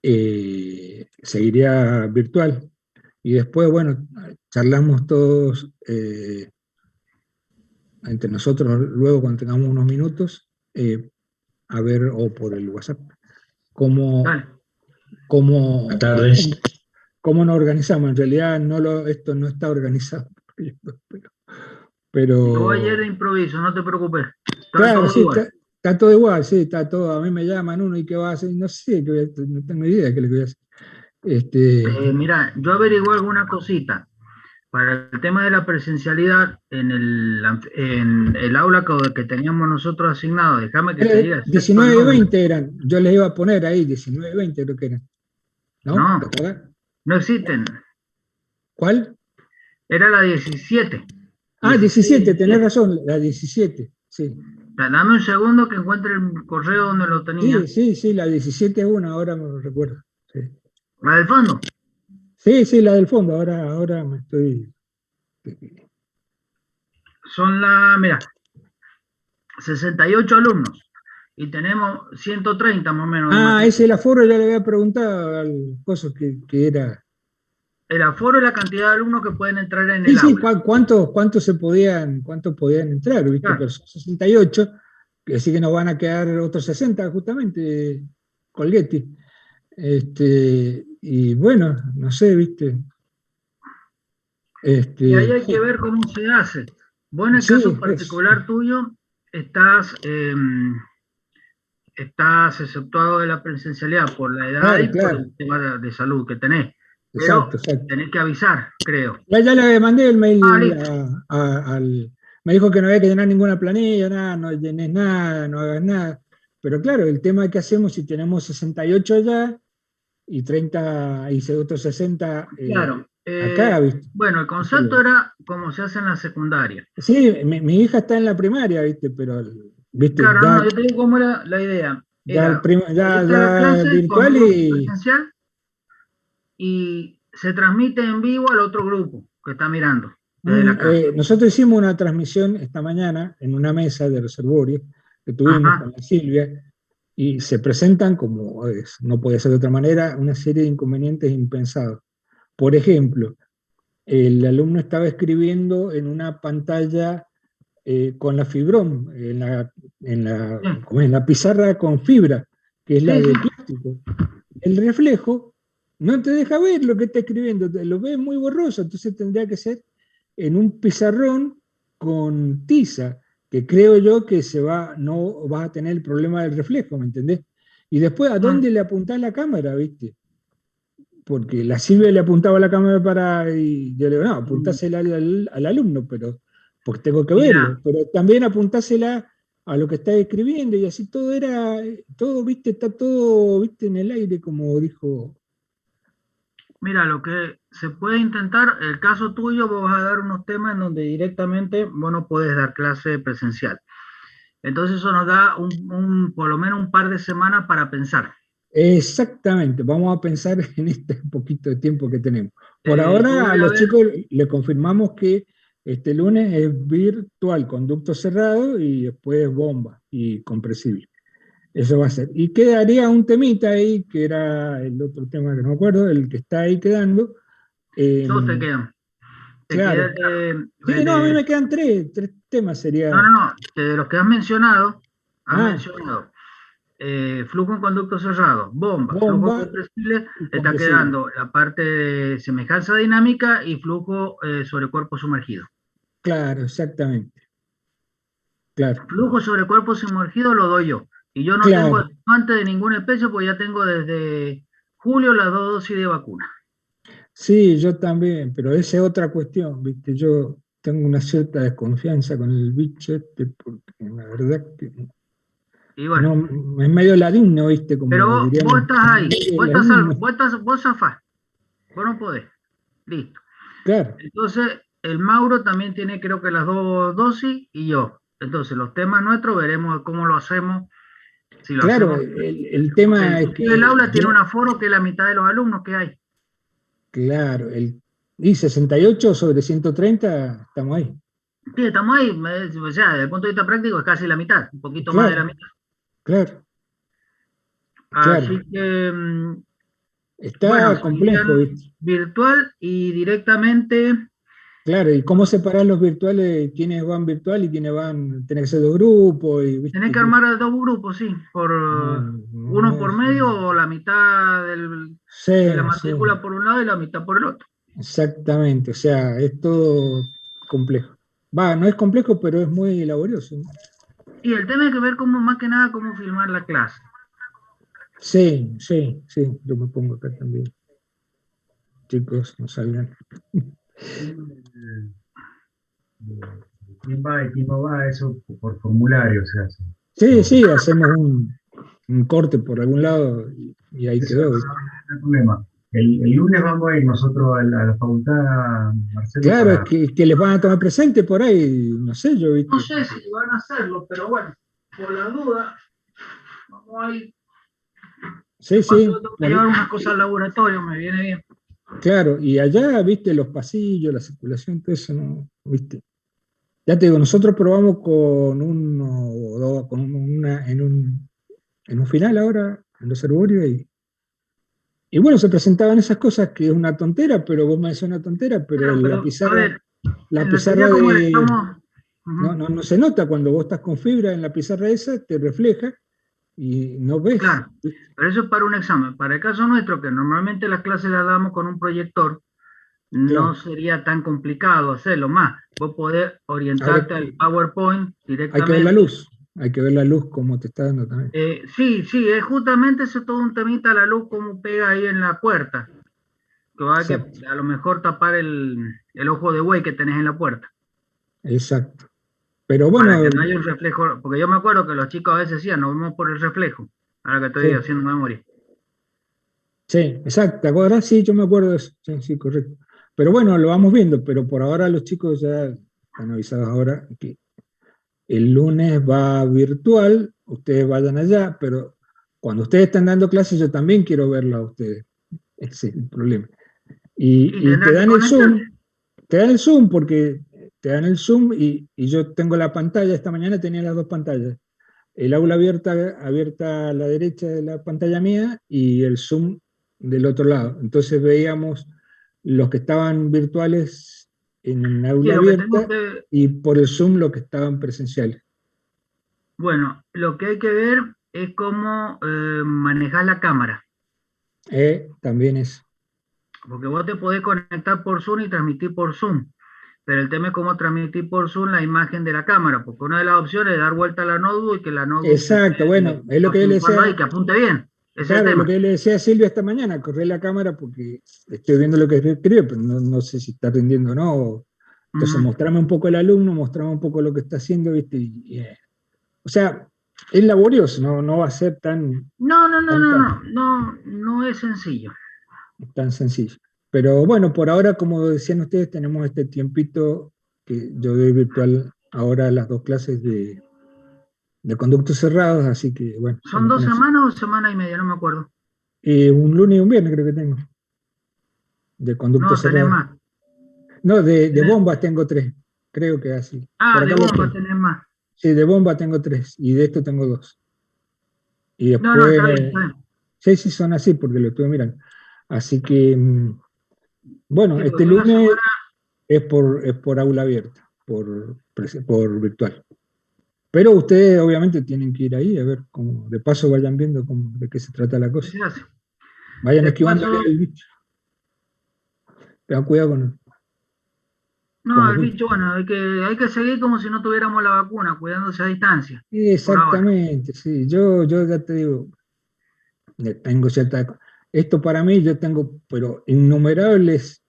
seguiría virtual. Y después, bueno, charlamos todos entre nosotros luego cuando tengamos unos minutos, a ver, o por el WhatsApp, cómo, Dale. cómo, Buenas tardes. cómo nos organizamos. En realidad esto no está organizado, pero, Yo ayer pero de improviso, no te preocupes. Está claro, todo sí, igual. está todo igual, sí, está todo. A mí me llaman uno y qué va a hacer, no sé, no tengo idea de qué es lo que voy a hacer. Mira, yo averigué alguna cosita para el tema de la presencialidad en el aula que teníamos nosotros asignado. Déjame que te diga exacto el 19 y número. 20 eran, yo les iba a poner ahí 19 y 20 creo que eran, ¿no? ¿Te No, acuerdas? no existen. ¿Cuál? Era la 17. Ah, 16 y 17, tenés 17. razón, la 17, sí. Dame un segundo que encuentre el correo donde lo Sí, tenía. sí, sí, la 17 es una, ahora me lo recuerdo. Sí, La del fondo. sí, sí, la del fondo, ahora me estoy... Mira, 68 alumnos. Y tenemos 130 más o menos de Ah, ese matrícula. el aforo ya le había preguntado al coso que era... El aforo es la cantidad de alumnos que pueden entrar en Sí, el sí, aula. cuántos podían entrar, ¿viste? Claro. Pero son 68, que así que nos van a quedar otros 60 justamente, Colgetti. Y bueno, no sé, ¿viste? Y ahí Este, hay que ver cómo se hace. Vos en el caso sí, es, particular tuyo estás exceptuado de la presencialidad por la edad claro, y por claro, el tema de salud que tenés. exacto, Pero exacto. tenés que avisar, creo. Ya le mandé el Ah, mail listo. al... Me dijo que no había que llenar ninguna planilla, nada, no llenes nada, no hagas nada. Pero claro, el tema es que hacemos si tenemos 68 allá y 30 y otros 60 Claro. acá, ¿viste? Bueno, el concepto era como se hace en la secundaria. Sí, mi hija está en la primaria, ¿viste? Pero, ¿viste? Claro, no, yo te digo cómo era la idea. Era, entra a la Ya clase con virtual un grupo y... presencial y se transmite en vivo al otro grupo que está mirando desde la casa. Nosotros hicimos una transmisión esta mañana en una mesa de reservorio que tuvimos con Ajá, la Silvia y se presentan, no puede ser de otra manera, una serie de inconvenientes impensados. Por ejemplo, el alumno estaba escribiendo en una pantalla con la fibrón, sí, ¿cómo es? En la pizarra con fibra, que es la sí, sí. de plástico. El reflejo no te deja ver lo que está escribiendo, lo ves muy borroso, entonces tendría que ser en un pizarrón con tiza, que creo yo que no vas a tener el problema del reflejo, ¿me entendés? Y después, ¿a Mm, dónde le apuntás la cámara, viste? Porque la Silvia le apuntaba la cámara y yo le digo, no, mm. apuntásela al alumno, pero porque tengo que verlo, Mira, pero también apuntásela a lo que está escribiendo y así todo, viste, está todo, viste, en el aire, como dijo. mira, lo que se puede intentar, el caso tuyo, vos vas a dar unos temas en donde directamente vos no podés dar clase presencial. Entonces eso nos da por lo menos un par de semanas para pensar. Exactamente, vamos a pensar en este poquito de tiempo que tenemos. Por Yo ahora a voy a los ver, chicos le confirmamos que este lunes es virtual, conducto cerrado y después bomba y compresible. Eso va a ser. Y quedaría un temita ahí, que era el otro tema que no me acuerdo, el que está ahí quedando. Eh, dos te quedan. Te queda claro. Sí, no, a mí me quedan tres temas, no, sería. no, no, de los que has Ah, mencionado flujo en conducto cerrado, bomba, flujo bomba compresible, y está compresible. quedando la parte de semejanza dinámica y flujo sobre cuerpo sumergido. Claro, exactamente. Claro, Flujo sobre cuerpo sumergido lo doy yo. Y yo no tengo claro. antes de ninguna especie, pues ya tengo desde julio las dos dosis de vacuna. Sí, yo también, pero esa es otra cuestión, ¿viste? Yo tengo una cierta desconfianza con el bicho este, porque la verdad que Y bueno, no, es medio ladino, ¿viste? pero Como vos diríamos, estás ahí, medio ladino. vos zafás, vos no podés. Listo. Claro, Entonces, el Mauro también tiene creo que las dos dosis y yo. Entonces, los temas nuestros veremos cómo lo hacemos, si lo claro, hacemos, el porque tema es inclusive el que aula tiene un yo, aforo que es la mitad de los alumnos que hay. claro, y 68 sobre 130 estamos ahí. Sí, estamos ahí, o sea, desde el punto de vista práctico es casi la mitad, un poquito más de la Claro, mitad. claro, claro. Así que Bueno, Está complejo, serían ¿viste? virtual y directamente. Claro, y cómo separar los virtuales, quiénes van virtual y quiénes van, tiene que ser dos grupos, y Tenés viste que que armar dos grupos, sí, por no, uno no por es medio o la mitad de la sí, sí, matrícula por un lado y la mitad por el otro. exactamente, o sea, es todo complejo. Va, no es complejo, pero es muy laborioso, ¿no? Y el tema es que ver cómo, más que nada, cómo filmar la clase. Sí, sí, sí, yo me pongo acá también. Chicos, no salgan. ¿Quién va y quién no va? Eso por formulario se hace. Sí, No, sí, hacemos un corte por algún lado y ahí eso quedó, no ¿viste? hay problema. El lunes vamos a ir nosotros a la facultad, Marcelo, Claro, es para... que les van a tomar presente por ahí, no sé yo, No ¿viste? sé si van a hacerlo, pero bueno, por la duda, vamos a ir. Sí, Capaz que sí, tengo que llevar unas cosas al laboratorio, me viene bien. claro, y allá, viste, los pasillos, la circulación, todo eso, ¿no? ¿Viste? Ya te digo, nosotros probamos con uno o dos, con una, en un final ahora, en los arborios, y bueno, se presentaban esas cosas que es una tontera, pero vos me decís una tontera, pero Claro, pero a ver, la sería pizarra como le de, estamos. no, Ujú, no, no se nota cuando vos estás con fibra en la pizarra esa, te refleja y no ves. claro, pero eso es para un examen. Para el caso nuestro, que normalmente las clases las damos con un proyector, no Claro. sería tan complicado hacerlo más. Vos podés Ahora orientarte al PowerPoint hay que ver la directamente. luz, hay que ver la luz como te está dando también. Sí, sí, es justamente eso todo un temita la luz, cómo pega ahí en la puerta. Que va a que Exacto, a lo mejor tapar el ojo de buey que tenés en la puerta. exacto. Pero Para que bueno, no haya un reflejo. Porque yo me acuerdo que los chicos a veces decían, nos vemos por el reflejo. Ahora que estoy sí, haciendo memoria. sí, exacto. Ahora sí, yo me acuerdo de eso. Sí, sí, correcto. Pero bueno, lo vamos viendo, pero por ahora los chicos ya están avisados ahora que el lunes va virtual, ustedes vayan allá, pero cuando ustedes están dando clases yo también quiero verlo a ustedes. Ese es el problema. Y Y tendrás que conectarte. te dan el Zoom porque te dan el Zoom y yo tengo la pantalla, esta mañana tenía las dos pantallas. El aula abierta a la derecha de la pantalla mía y el Zoom del otro lado. Entonces veíamos los que estaban virtuales en el Sí, aula lo que tengo abierta que, y por el Zoom los que estaban presenciales. bueno, lo que hay que ver es cómo manejar la cámara. También es. Porque vos te podés conectar por Zoom y transmitir por Zoom. Pero el tema es cómo transmitir por Zoom la imagen de la cámara. Porque una de las opciones es dar vuelta a la notebook y que la notebook se Exacto, quede bueno, es lo que yo le apuntando ahí, decía, que apunte bien. Ese es el claro, lo tema. que yo le decía a Silvia esta mañana, correr la cámara porque estoy viendo lo que escribe, pero no, no sé si está rindiendo o no. Entonces, Ujú. mostrame un poco el alumno, mostrame un poco lo que está haciendo, ¿viste? O sea, es laborioso, no, no va a ser No, no, no, tan, no, tan, no, no, no es sencillo. tan sencillo. Pero bueno, por ahora, como decían ustedes, tenemos este tiempito que yo doy virtual ahora las dos clases de conductos cerrados, así que bueno, ¿Son estamos dos con eso. semanas o semana y media? No me acuerdo. Un lunes y un viernes creo que tengo, de conductos No, tenés cerrados. más. No, de Tenés- bombas tengo tres, creo que así. Por de acá lo bomba tengo. tenés más. Sí, de bomba tengo tres y de esto tengo dos. Y No, no, después, está bien, está bien. sí, sí son así porque lo estuve mirando. Así que, bueno, Sí, este porque una lunes semana. es por aula abierta, por virtual. Pero ustedes obviamente tienen que ir ahí a ver cómo, de paso vayan viendo de qué se trata la ¿Qué cosa. se hace? Vayan De esquivándole paso, al bicho. Tengan cuidado con no, los el bichos. bicho, bueno, hay que seguir como si no tuviéramos la vacuna, cuidándose a distancia, Sí, por ahora. exactamente, sí. Yo ya te digo, tengo cierta... Esto para mí, yo tengo, pero innumerables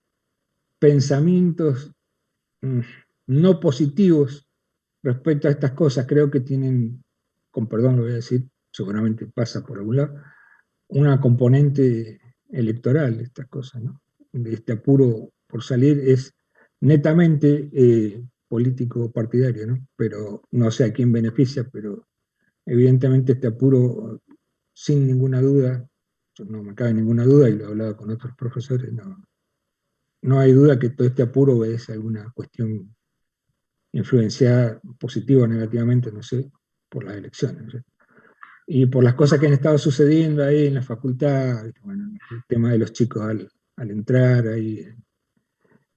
pensamientos mm, no positivos respecto a estas cosas. Creo que tienen, con perdón lo voy a decir, seguramente pasa por algún lado, una componente electoral, estas cosas, ¿no? De este apuro por salir es netamente político partidario, ¿no? Pero no sé a quién beneficia, pero evidentemente este apuro, sin ninguna duda, no me cabe ninguna duda, y lo he hablado con otros profesores, no, no hay duda que todo este apuro obedece a alguna cuestión influenciada positiva o negativamente, no sé, por las elecciones, ¿no? y por las cosas que han estado sucediendo ahí en la facultad, bueno, el tema de los chicos al entrar ahí,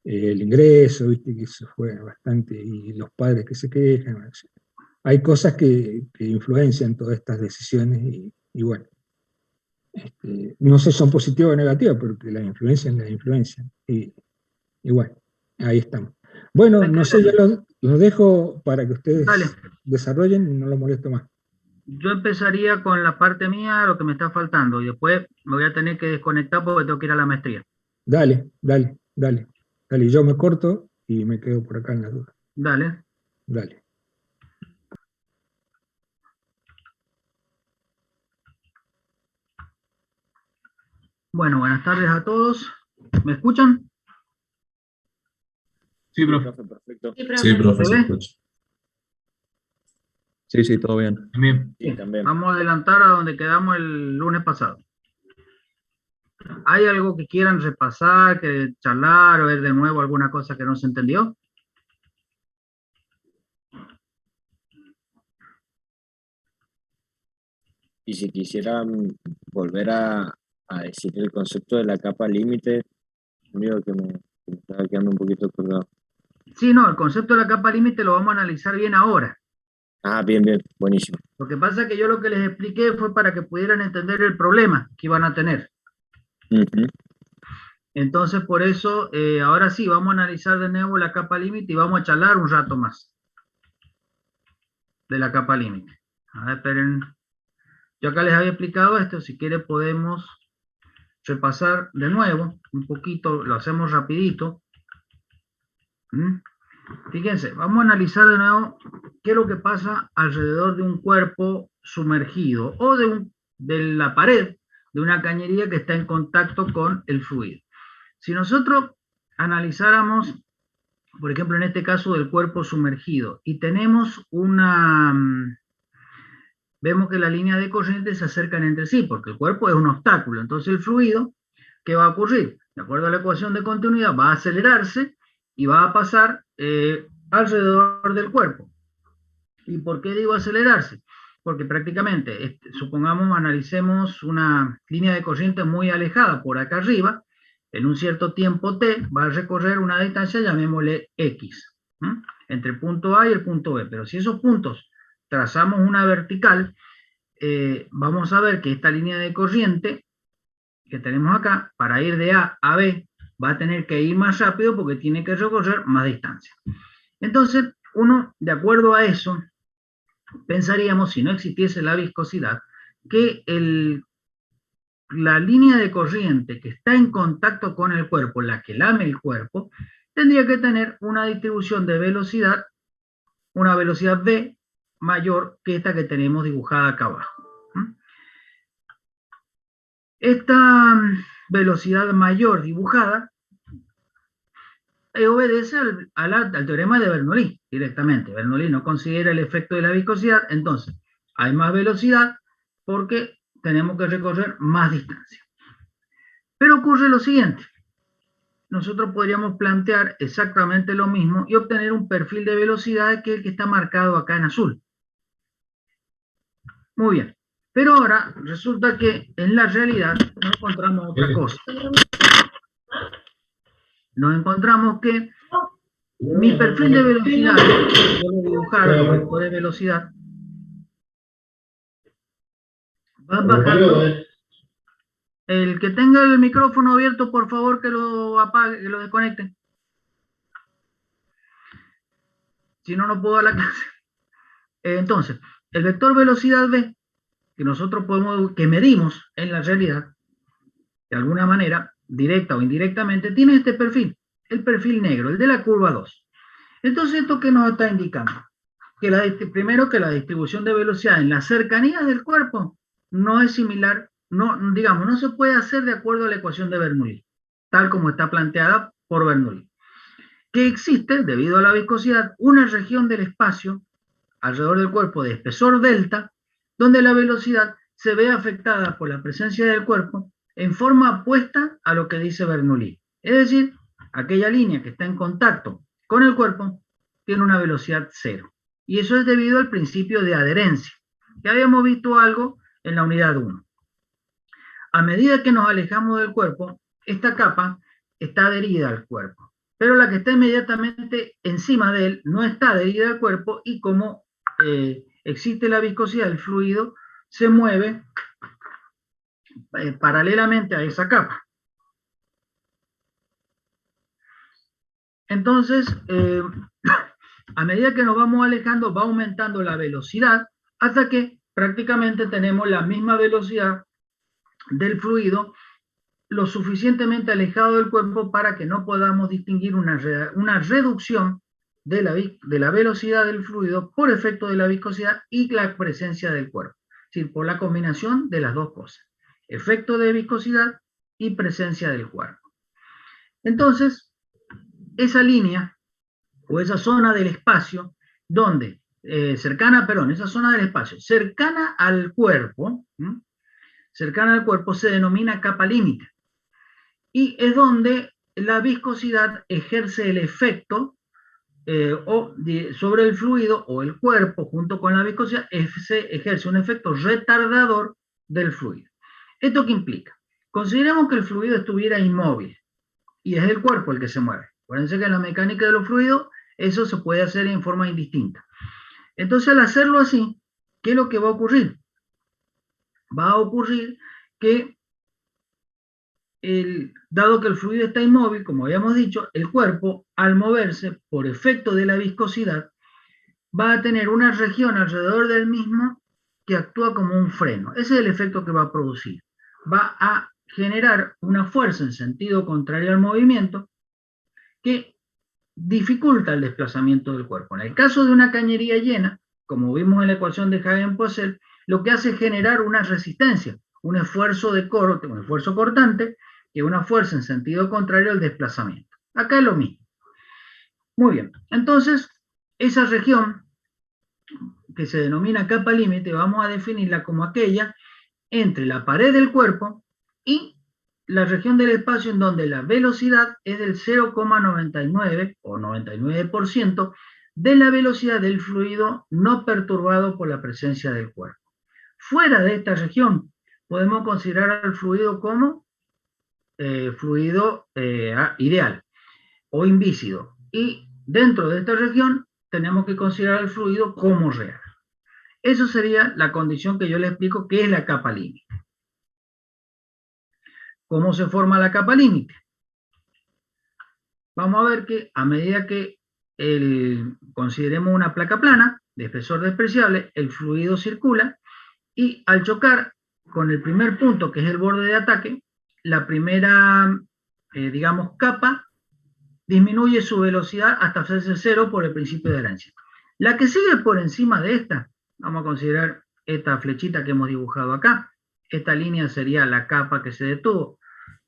el ingreso, viste que eso fue bastante, y los padres que se quejan, bueno, hay cosas que influencian todas estas decisiones y bueno, no sé si son positivas o negativas, porque las influencian, y bueno, ahí estamos. Bueno, no sé, ya los dejo para que ustedes Dale. desarrollen y no los molesto más. Yo empezaría con la parte mía, lo que me está faltando, y después me voy a tener que desconectar porque tengo que ir a la maestría. Dale, yo me corto y me quedo por acá en la duda. Dale. Dale. Bueno, buenas tardes a todos. ¿Me escuchan? Sí, profe. Perfecto. Sí, profe, se ¿Se ve? escucha. Sí, todo bien. También. Sí, también. Vamos a adelantar a donde quedamos el lunes pasado. ¿Hay algo que quieran repasar, que charlar o ver de nuevo alguna cosa que no se entendió? Y si quisieran volver a decir el concepto de la capa límite, amigo, que me estaba quedando un poquito colgado. Sí, no, el concepto de la capa límite lo vamos a analizar bien ahora. Ah, bien, buenísimo. Lo que pasa es que yo lo que les expliqué fue para que pudieran entender el problema que iban a tener. Ujú. Entonces, por eso, ahora sí, vamos a analizar de nuevo la capa límite y vamos a charlar un rato más de la capa límite. A ver, esperen. Yo acá les había explicado esto, si quiere podemos repasar de nuevo un poquito, lo hacemos rapidito. Fíjense, vamos a analizar de nuevo qué es lo que pasa alrededor de un cuerpo sumergido o de la pared de una cañería que está en contacto con el fluido. Si nosotros analizáramos, por ejemplo, en este caso del cuerpo sumergido, y tenemos vemos que las líneas de corriente se acercan entre sí, porque el cuerpo es un obstáculo. Entonces el fluido, ¿qué va a ocurrir? De acuerdo a la ecuación de continuidad, va a acelerarse y va a pasar alrededor del cuerpo. ¿Y por qué digo acelerarse? Porque prácticamente, supongamos, analicemos una línea de corriente muy alejada por acá arriba, en un cierto tiempo t, va a recorrer una distancia, llamémosle x, entre el punto A y el punto B. Pero si esos puntos trazamos una vertical, vamos a ver que esta línea de corriente que tenemos acá, para ir de A a B, va a tener que ir más rápido porque tiene que recorrer más distancia. Entonces, uno, de acuerdo a eso, pensaríamos, si no existiese la viscosidad, que la línea de corriente que está en contacto con el cuerpo, la que lame el cuerpo, tendría que tener una distribución de velocidad, una velocidad v mayor que esta que tenemos dibujada acá abajo. Esta velocidad mayor dibujada obedece al teorema de Bernoulli directamente. Bernoulli no considera el efecto de la viscosidad, entonces hay más velocidad porque tenemos que recorrer más distancia. Pero ocurre lo siguiente. Nosotros podríamos plantear exactamente lo mismo y obtener un perfil de velocidad que es el que está marcado acá en azul. Muy bien. Pero ahora resulta que en la realidad nos encontramos otra cosa. Nos encontramos que mi perfil de velocidad, yo voy a dibujar el vector de velocidad, va bajando. El que tenga el micrófono abierto, por favor, que lo apague, que lo desconecte. Si no, no puedo dar la clase. Entonces, el vector velocidad v, que nosotros que medimos en la realidad, de alguna manera, directa o indirectamente, tiene este perfil, el perfil negro, el de la curva 2. Entonces, ¿esto qué nos está indicando? Que primero que la distribución de velocidad en las cercanías del cuerpo no es similar, digamos, no se puede hacer de acuerdo a la ecuación de Bernoulli, tal como está planteada por Bernoulli. Que existe, debido a la viscosidad, una región del espacio alrededor del cuerpo de espesor delta, donde la velocidad se ve afectada por la presencia del cuerpo en forma opuesta a lo que dice Bernoulli. Es decir, aquella línea que está en contacto con el cuerpo tiene una velocidad cero. Y eso es debido al principio de adherencia. Ya habíamos visto algo en la unidad 1. A medida que nos alejamos del cuerpo, esta capa está adherida al cuerpo, pero la que está inmediatamente encima de él no está adherida al cuerpo, y como existe la viscosidad del fluido, se mueve paralelamente a esa capa. Entonces, a medida que nos vamos alejando, va aumentando la velocidad hasta que prácticamente tenemos la misma velocidad del fluido, lo suficientemente alejado del cuerpo para que no podamos distinguir una reducción de la velocidad del fluido por efecto de la viscosidad y la presencia del cuerpo. Es decir, por la combinación de las dos cosas, efecto de viscosidad y presencia del cuerpo. Entonces, esa línea o esa zona del espacio donde, esa zona del espacio cercana al cuerpo, se denomina capa límite, y es donde la viscosidad ejerce el efecto sobre el fluido, o el cuerpo junto con la viscosidad ejerce un efecto retardador del fluido. ¿Esto qué implica? Consideremos que el fluido estuviera inmóvil y es el cuerpo el que se mueve. Acuérdense que en la mecánica de los fluidos eso se puede hacer en forma indistinta. Entonces, al hacerlo así, ¿qué es lo que va a ocurrir? Va a ocurrir que, dado que el fluido está inmóvil, como habíamos dicho, el cuerpo, al moverse por efecto de la viscosidad, va a tener una región alrededor del mismo que actúa como un freno. Ese es el efecto que va a producir. Va a generar una fuerza en sentido contrario al movimiento que dificulta el desplazamiento del cuerpo. En el caso de una cañería llena, como vimos en la ecuación de Hagen-Poiseuille, lo que hace es generar una resistencia, un esfuerzo cortante, que es una fuerza en sentido contrario al desplazamiento. Acá es lo mismo. Muy bien, entonces esa región que se denomina capa límite, vamos a definirla como aquella entre la pared del cuerpo y la región del espacio en donde la velocidad es del 0,99 o 99% de la velocidad del fluido no perturbado por la presencia del cuerpo. Fuera de esta región podemos considerar al fluido como fluido ideal o invícido, y dentro de esta región tenemos que considerar el fluido como real. Eso sería la condición que yo le explico, que es la capa límite. ¿Cómo se forma la capa límite? Vamos a ver que a medida que consideremos una placa plana de espesor despreciable, el fluido circula, y al chocar con el primer punto, que es el borde de ataque, la primera, digamos, capa disminuye su velocidad hasta hacerse cero por el principio de adherencia. La que sigue por encima de esta, vamos a considerar esta flechita que hemos dibujado acá, esta línea sería la capa que se detuvo,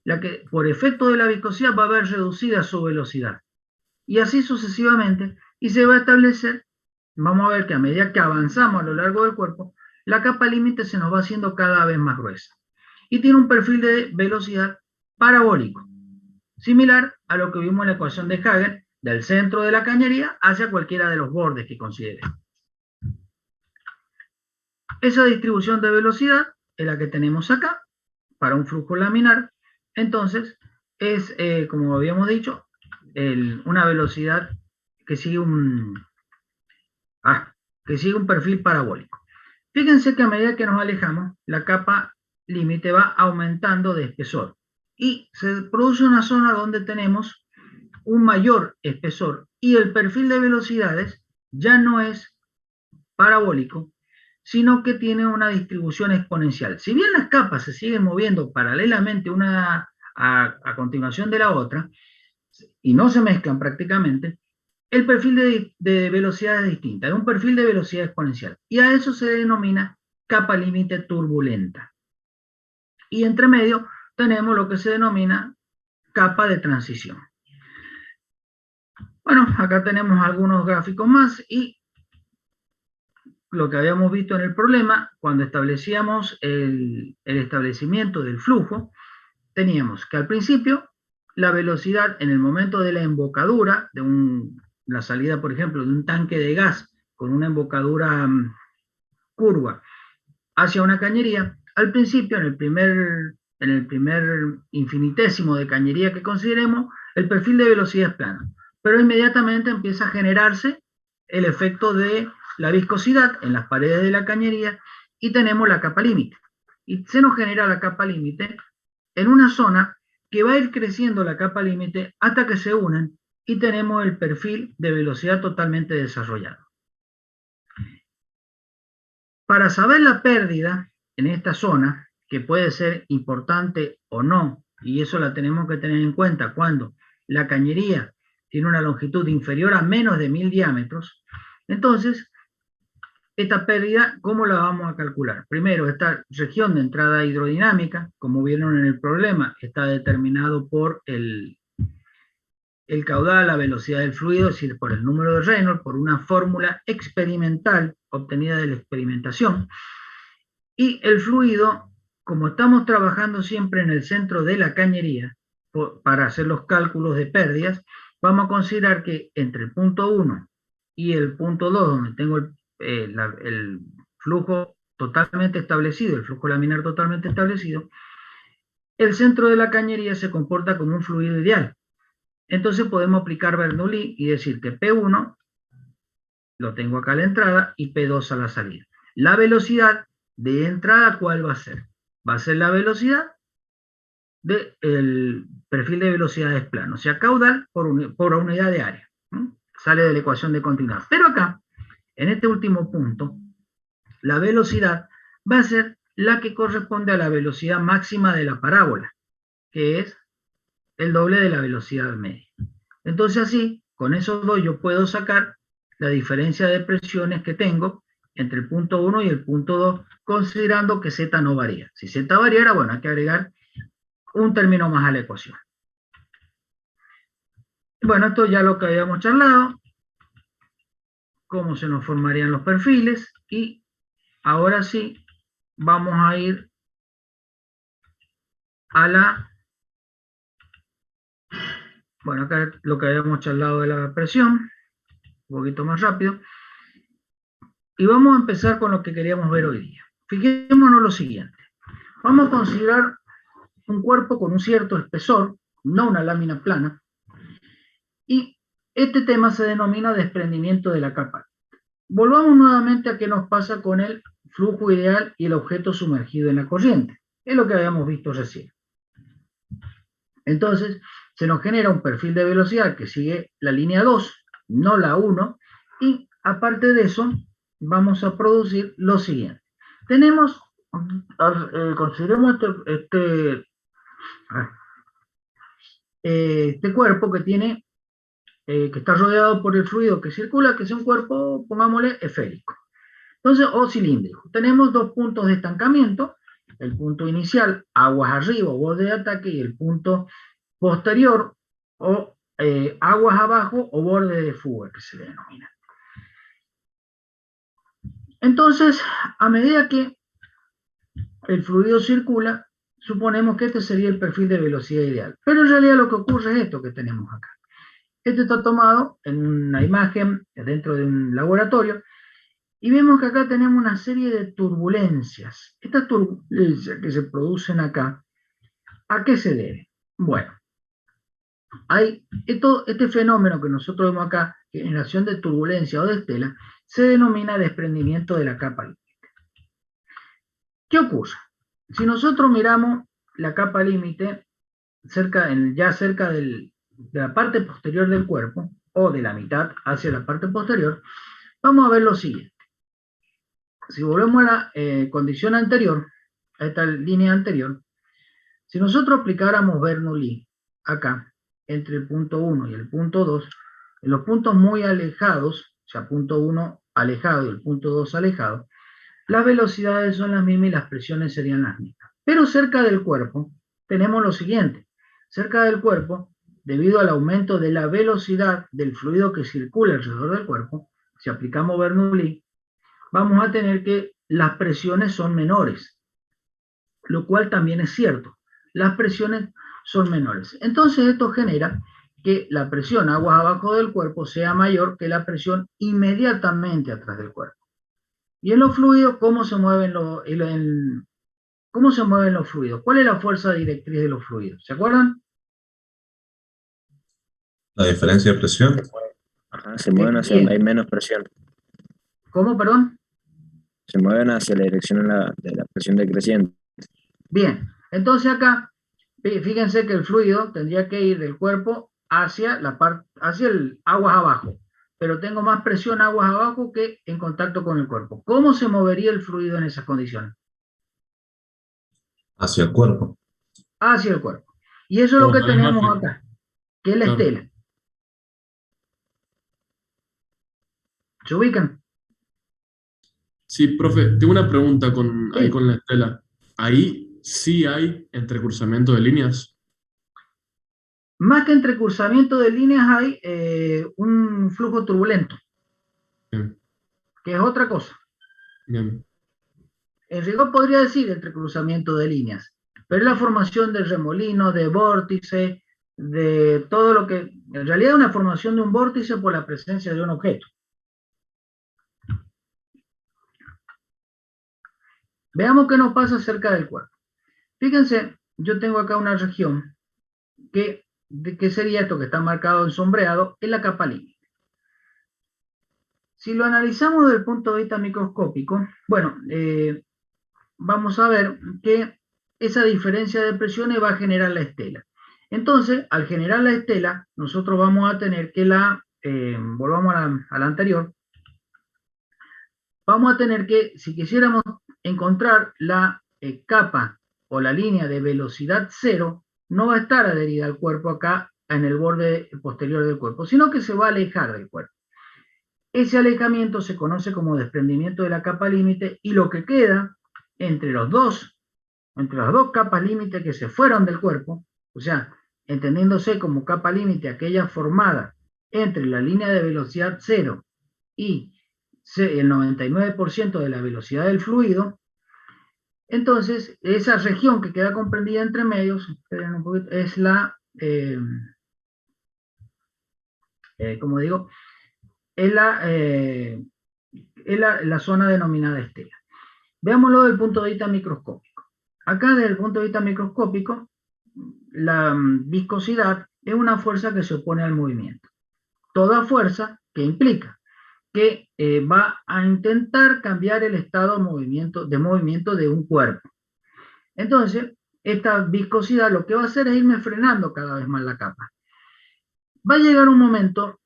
la que por efecto de la viscosidad va a ver reducida su velocidad, y así sucesivamente, y se va a establecer, vamos a ver que a medida que avanzamos a lo largo del cuerpo, la capa límite se nos va haciendo cada vez más gruesa, y tiene un perfil de velocidad parabólico, similar a lo que vimos en la ecuación de Hagen, del centro de la cañería hacia cualquiera de los bordes que considere. Esa distribución de velocidad es la que tenemos acá, para un flujo laminar. Entonces, es, como habíamos dicho, una velocidad que sigue un perfil parabólico. Fíjense que a medida que nos alejamos, la capa límite va aumentando de espesor, y se produce una zona donde tenemos un mayor espesor, y el perfil de velocidades ya no es parabólico, sino que tiene una distribución exponencial. Si bien las capas se siguen moviendo paralelamente una a continuación de la otra, y no se mezclan prácticamente, el perfil de velocidad es distinta, es un perfil de velocidad exponencial, y a eso se denomina capa límite turbulenta. Y entre medio tenemos lo que se denomina capa de transición. Bueno, acá tenemos algunos gráficos más, y lo que habíamos visto en el problema, cuando establecíamos el establecimiento del flujo, teníamos que al principio la velocidad en el momento de la embocadura, la salida, por ejemplo, de un tanque de gas con una embocadura curva, hacia una cañería. Al principio, en el primer infinitésimo de cañería que consideremos, el perfil de velocidad es plano, pero inmediatamente empieza a generarse el efecto de la viscosidad en las paredes de la cañería y tenemos la capa límite. Y se nos genera la capa límite en una zona que va a ir creciendo la capa límite hasta que se unen y tenemos el perfil de velocidad totalmente desarrollado. Para saber la pérdida en esta zona, que puede ser importante o no, y eso la tenemos que tener en cuenta cuando la cañería tiene una longitud inferior a menos de 1000 diámetros, entonces, esta pérdida, ¿cómo la vamos a calcular? Primero, esta región de entrada hidrodinámica, como vieron en el problema, está determinado por el caudal, la velocidad del fluido, es decir, por el número de Reynolds, por una fórmula experimental obtenida de la experimentación. Y el fluido, como estamos trabajando siempre en el centro de la cañería, para hacer los cálculos de pérdidas, vamos a considerar que entre el punto 1 y el punto 2, donde tengo el flujo totalmente establecido, el flujo laminar totalmente establecido, el centro de la cañería se comporta como un fluido ideal. Entonces podemos aplicar Bernoulli y decir que P1 lo tengo acá a la entrada y P2 a la salida. La velocidad de entrada, ¿cuál va a ser? Va a ser la velocidad del perfil de velocidades plano, o sea, caudal por unidad de área. Sale de la ecuación de continuidad. Pero acá, en este último punto, la velocidad va a ser la que corresponde a la velocidad máxima de la parábola, que es el doble de la velocidad media. Entonces así, con esos dos yo puedo sacar la diferencia de presiones que tengo entre el punto 1 y el punto 2, considerando que Z no varía. Si Z variara, bueno, hay que agregar un término más a la ecuación. Bueno, esto ya lo que habíamos charlado, cómo se nos formarían los perfiles, y ahora sí, vamos a ir a la... Bueno, acá lo que habíamos charlado de la presión, un poquito más rápido. Y vamos a empezar con lo que queríamos ver hoy día. Fijémonos lo siguiente. Vamos a considerar un cuerpo con un cierto espesor, no una lámina plana, y este tema se denomina desprendimiento de la capa. Volvamos nuevamente a qué nos pasa con el flujo ideal y el objeto sumergido en la corriente. Es lo que habíamos visto recién. Entonces, se nos genera un perfil de velocidad que sigue la línea 2, no la 1, y aparte de eso, vamos a producir lo siguiente. Tenemos, consideremos este cuerpo que tiene, que está rodeado por el fluido que circula, que es un cuerpo, pongámosle, esférico. Entonces, o cilíndrico. Tenemos dos puntos de estancamiento, el punto inicial, aguas arriba o borde de ataque, y el punto posterior, o aguas abajo o borde de fuga, que se le denomina. Entonces, a medida que el fluido circula, suponemos que este sería el perfil de velocidad ideal. Pero en realidad lo que ocurre es esto que tenemos acá. Este está tomado en una imagen dentro de un laboratorio, y vemos que acá tenemos una serie de turbulencias. Estas turbulencias que se producen acá, ¿a qué se debe? Bueno, hay este fenómeno que nosotros vemos acá, generación de turbulencia o de estela, se denomina desprendimiento de la capa límite. ¿Qué ocurre? Si nosotros miramos la capa límite ya cerca de la parte posterior del cuerpo, o de la mitad hacia la parte posterior, vamos a ver lo siguiente. Si volvemos a la condición anterior, a esta línea anterior, si nosotros aplicáramos Bernoulli acá, entre el punto 1 y el punto 2, en los puntos muy alejados, o sea, punto 1 alejado y el punto 2 alejado, las velocidades son las mismas y las presiones serían las mismas. Pero cerca del cuerpo tenemos lo siguiente. Cerca del cuerpo, debido al aumento de la velocidad del fluido que circula alrededor del cuerpo, si aplicamos Bernoulli, vamos a tener que las presiones son menores, lo cual también es cierto. Las presiones son menores. Entonces esto genera que la presión aguas abajo del cuerpo sea mayor que la presión inmediatamente atrás del cuerpo. Y en los fluidos, ¿cómo se mueven cómo se mueven los fluidos? ¿Cuál es la fuerza directriz de los fluidos? ¿Se acuerdan? La diferencia de presión. Ajá, se mueven hacia donde hay menos presión. ¿Cómo, perdón? Se mueven hacia la dirección de la presión decreciente. Bien, entonces acá, fíjense que el fluido tendría que ir del cuerpo hacia hacia el aguas abajo, pero tengo más presión aguas abajo que en contacto con el cuerpo. ¿Cómo se movería el fluido en esas condiciones? Hacia el cuerpo. Hacia el cuerpo. Y eso es lo que tenemos acá, que es la estela. ¿Se ubican? Sí, profe, tengo una pregunta ahí Sí. con la estela. ¿Ahí sí hay entrecruzamiento de líneas? Más que entrecursamiento de líneas hay un flujo turbulento, Bien, que es otra cosa. bien. En rigor podría decir entrecruzamiento de líneas, pero es la formación de remolinos, de vórtices, de todo lo que... En realidad es una formación de un vórtice por la presencia de un objeto. Veamos qué nos pasa cerca del cuerpo. Fíjense, yo tengo acá una región que sería esto que está marcado en sombreado, es la capa límite. Si lo analizamos desde el punto de vista microscópico, bueno, vamos a ver que esa diferencia de presiones va a generar la estela. Entonces, al generar la estela, nosotros vamos a tener que volvamos a la anterior, vamos a tener que, si quisiéramos encontrar la capa o la línea de velocidad cero, no va a estar adherida al cuerpo acá en el borde posterior del cuerpo, sino que se va a alejar del cuerpo. Ese alejamiento se conoce como desprendimiento de la capa límite y lo que queda entre las dos capas límite que se fueron del cuerpo, o sea, entendiéndose como capa límite aquella formada entre la línea de velocidad cero y el 99% de la velocidad del fluido, entonces esa región que queda comprendida entre medios es la, como digo, es la zona denominada estela. Veámoslo desde el punto de vista microscópico. Acá, desde el punto de vista microscópico, la viscosidad es una fuerza que se opone al movimiento. Toda fuerza que implica que va a intentar cambiar el estado de movimiento de un cuerpo. Entonces, esta viscosidad lo que va a hacer es irme frenando cada vez más la capa. Va a llegar un momento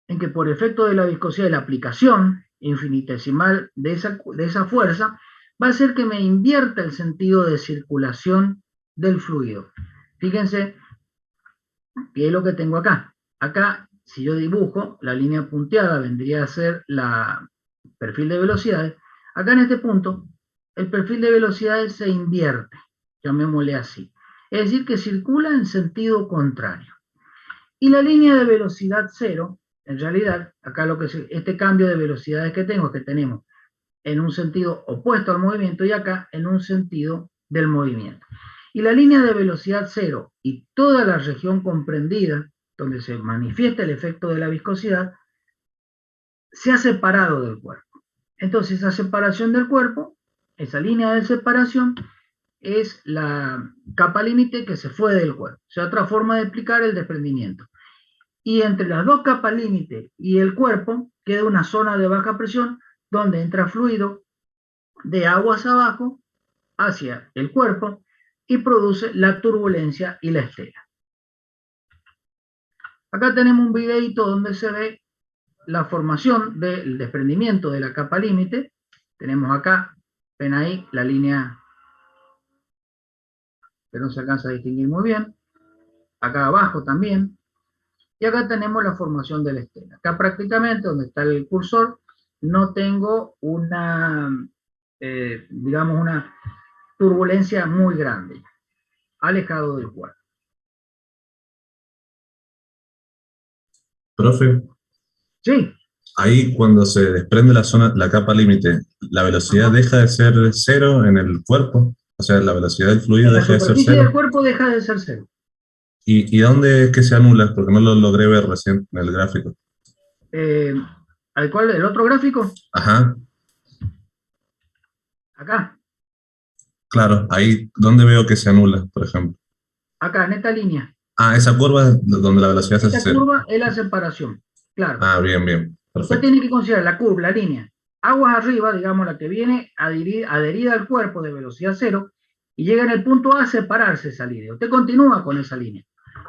en que por efecto de la viscosidad y la aplicación infinitesimal de esa fuerza, va a hacer que me invierta el sentido de circulación del fluido. Fíjense qué es lo que tengo acá. Acá, si yo dibujo, la línea punteada vendría a ser la perfil de velocidades. Acá en este punto, el perfil de velocidades se invierte, llamémosle así. Es decir, que circula en sentido contrario. Y la línea de velocidad cero, en realidad, acá este cambio de velocidades que tengo es que tenemos en un sentido opuesto al movimiento y acá en un sentido del movimiento. Y la línea de velocidad cero y toda la región comprendida, donde se manifiesta el efecto de la viscosidad, se ha separado del cuerpo. Entonces, esa separación del cuerpo, esa línea de separación, es la capa límite que se fue del cuerpo. O sea, otra forma de explicar el desprendimiento. Y entre las dos capas límite y el cuerpo queda una zona de baja presión donde entra fluido de aguas abajo hacia el cuerpo y produce la turbulencia y la estela. Acá tenemos un videito donde se ve la formación del desprendimiento de la capa límite. Tenemos acá, ven ahí la línea que no se alcanza a distinguir muy bien. Acá abajo también. Y acá tenemos la formación de la estela. Acá prácticamente donde está el cursor no tengo una, digamos, una turbulencia muy grande, alejado del cuerpo. Profe, Sí. ahí cuando se desprende la capa límite, ¿la velocidad deja de ser cero en el cuerpo? O sea, la velocidad del fluido En la deja de ser superficie del cero. cuerpo deja de ser cero. ¿Y dónde es que se anula? Porque no lo logré ver recién en el gráfico. ¿Al cual el otro gráfico? Ajá. Acá, Claro, ahí donde veo que se anula, por ejemplo. acá, en esta línea. Ah, esa curva es donde la velocidad se hace Esta cero. curva es la separación. Claro. Ah, bien, bien. Usted Perfecto. tiene que considerar la curva, la línea. Aguas arriba, digamos, la que viene adherida al cuerpo de velocidad cero, y llega en el punto A a separarse esa línea. Usted continúa con esa línea.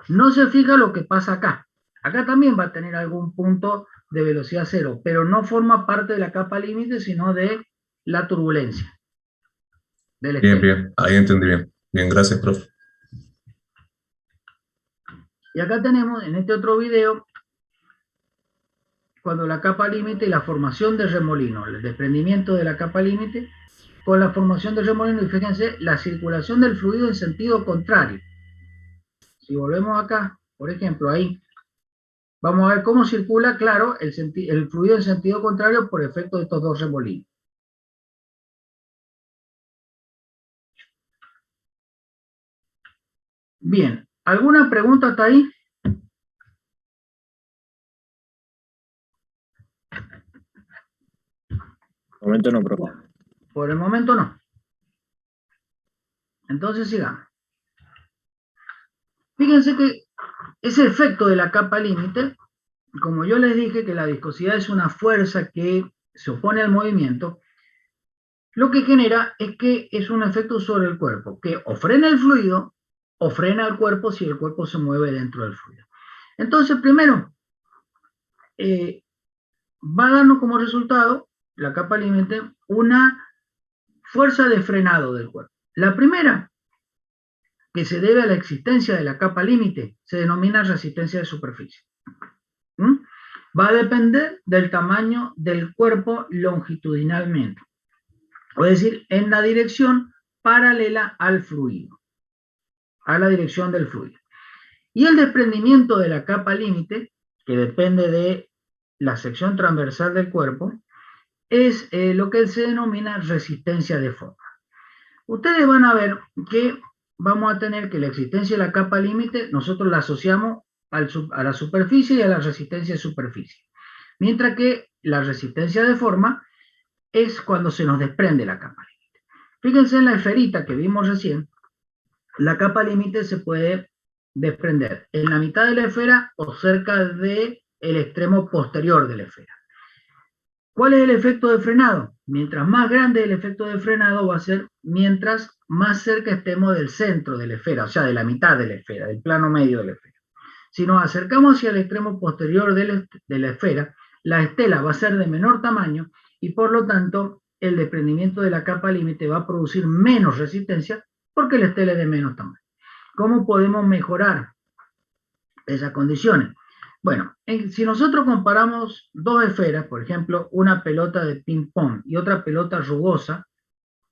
No se fija lo que pasa acá. Acá también va a tener algún punto de velocidad cero, pero no forma parte de la capa límite, sino de la turbulencia del Bien, estero. bien. Ahí entendí bien. Bien, gracias, profe. Y acá tenemos, en este otro video, cuando la capa límite y la formación de remolino, el desprendimiento de la capa límite con la formación de remolino, y fíjense, la circulación del fluido en sentido contrario. Si volvemos acá, por ejemplo, ahí, vamos a ver cómo circula, claro, el fluido en sentido contrario por efecto de estos dos remolinos. Bien, ¿alguna pregunta hasta ahí? De momento no, profe. Por el momento no. Entonces sigamos. Fíjense que ese efecto de la capa límite, como yo les dije que la viscosidad es una fuerza que se opone al movimiento, lo que genera es que es un efecto sobre el cuerpo, que o frena el fluido o frena el cuerpo si el cuerpo se mueve dentro del fluido. Entonces, primero, va a darnos como resultado la capa límite una fuerza de frenado del cuerpo. La primera, que se debe a la existencia de la capa límite, se denomina resistencia de superficie. Va a depender del tamaño del cuerpo longitudinalmente, es decir, en la dirección paralela al fluido, a la dirección del fluido. Y el desprendimiento de la capa límite, que depende de la sección transversal del cuerpo, es lo que se denomina resistencia de forma. Ustedes van a ver que vamos a tener que la existencia de la capa límite nosotros la asociamos a la superficie y a la resistencia de superficie, mientras que la resistencia de forma es cuando se nos desprende la capa límite. Fíjense en la esferita que vimos recién, la capa límite se puede desprender en la mitad de la esfera o cerca del extremo posterior de la esfera. ¿Cuál es el efecto de frenado? Mientras más grande el efecto de frenado va a ser mientras más cerca estemos del centro de la esfera, o sea, de la mitad de la esfera, del plano medio de la esfera. Si nos acercamos hacia el extremo posterior de la esfera, la estela va a ser de menor tamaño y por lo tanto el desprendimiento de la capa límite va a producir menos resistencia porque la estela es de menos tamaño. ¿Cómo podemos mejorar esas condiciones? Bueno, si nosotros comparamos dos esferas, por ejemplo, una pelota de ping-pong y otra pelota rugosa,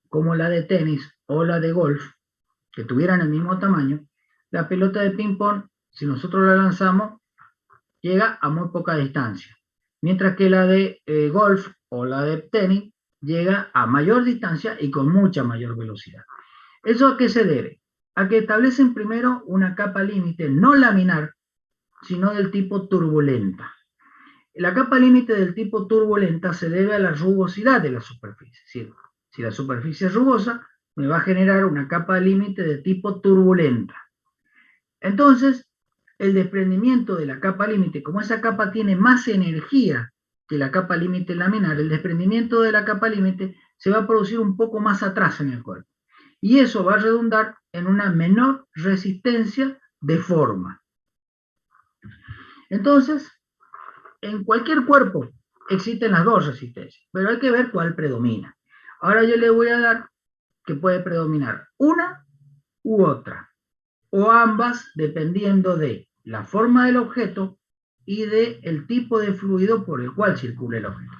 como la de tenis o la de golf, que tuvieran el mismo tamaño, la pelota de ping-pong, si nosotros la lanzamos, llega a muy poca distancia, mientras que la de golf o la de tenis llega a mayor distancia y con mucha mayor velocidad. ¿Eso a qué se debe? A que establecen primero una capa límite no laminar, sino del tipo turbulenta. La capa límite del tipo turbulenta se debe a la rugosidad de la superficie. Si la superficie es rugosa, me va a generar una capa límite de tipo turbulenta. Entonces, el desprendimiento de la capa límite, como esa capa tiene más energía que la capa límite laminar, el desprendimiento de la capa límite se va a producir un poco más atrás en el cuerpo. Y eso va a redundar en una menor resistencia de forma. Entonces, en cualquier cuerpo existen las dos resistencias, pero hay que ver cuál predomina. Ahora yo le voy a dar que puede predominar una u otra, o ambas, dependiendo de la forma del objeto y del tipo de fluido por el cual circula el objeto.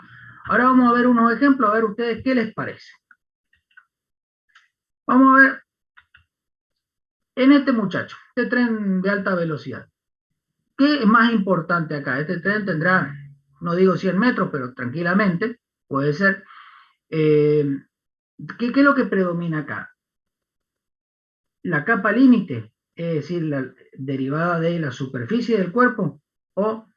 Ahora vamos a ver unos ejemplos, a ver ustedes qué les parece. Vamos a ver en este muchacho, este tren de alta velocidad. ¿Qué es más importante acá? Este tren tendrá, no digo 100 metros, pero tranquilamente puede ser. ¿Qué es lo que predomina acá? La capa límite, es decir, la derivada de la superficie del cuerpo, o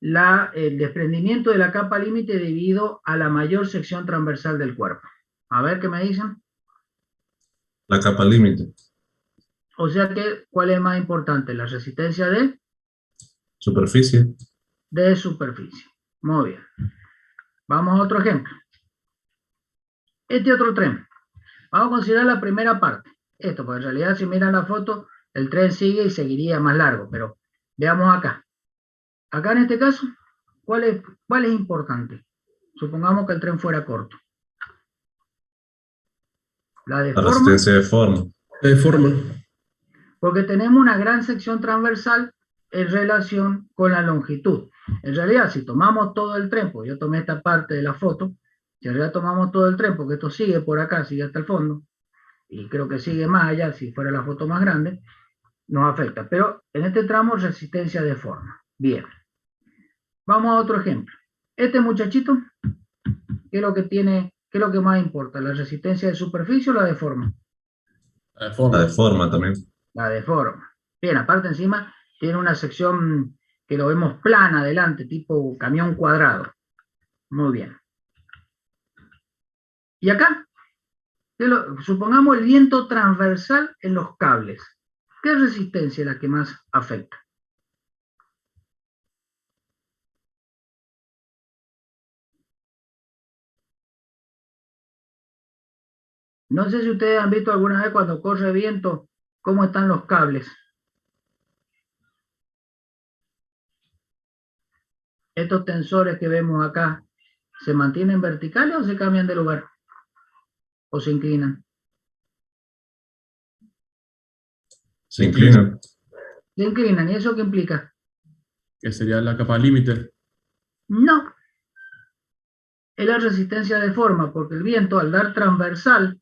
el desprendimiento de la capa límite debido a la mayor sección transversal del cuerpo. A ver qué me dicen. La capa límite. O sea que, ¿cuál es más importante? La resistencia Superficie. de superficie. Muy bien. Vamos a otro ejemplo. Este otro tren. Vamos a considerar la primera parte. Esto, porque en realidad si miran la foto, el tren sigue y seguiría más largo, pero veamos acá. Acá en este caso, ¿cuál es importante? Supongamos que el tren fuera corto. La de La forma, resistencia de forma. De forma. porque tenemos una gran sección transversal en relación con la longitud. En realidad, si tomamos todo el tren, pues yo tomé esta parte de la foto, si en realidad tomamos todo el tren, porque esto sigue por acá, sigue hasta el fondo, y creo que sigue más allá, si fuera la foto más grande, nos afecta. Pero en este tramo, resistencia de forma. Bien. Vamos a otro ejemplo. Este muchachito, ¿qué es lo que tiene, qué es lo que más importa? ¿La resistencia de superficie o la de forma? De La forma. de forma también. La de forma. Bien, aparte encima tiene una sección que lo vemos plana adelante, tipo camión cuadrado. Muy bien. Y acá, supongamos el viento transversal en los cables. ¿Qué resistencia es la que más afecta? No sé si ustedes han visto alguna vez cuando corre viento, cómo están los cables. Estos tensores que vemos acá, ¿se mantienen verticales o se cambian de lugar? ¿O se inclinan? Se inclina. Se inclinan, ¿y eso qué implica? Que sería la capa límite. No, es la resistencia de forma, porque el viento al dar transversal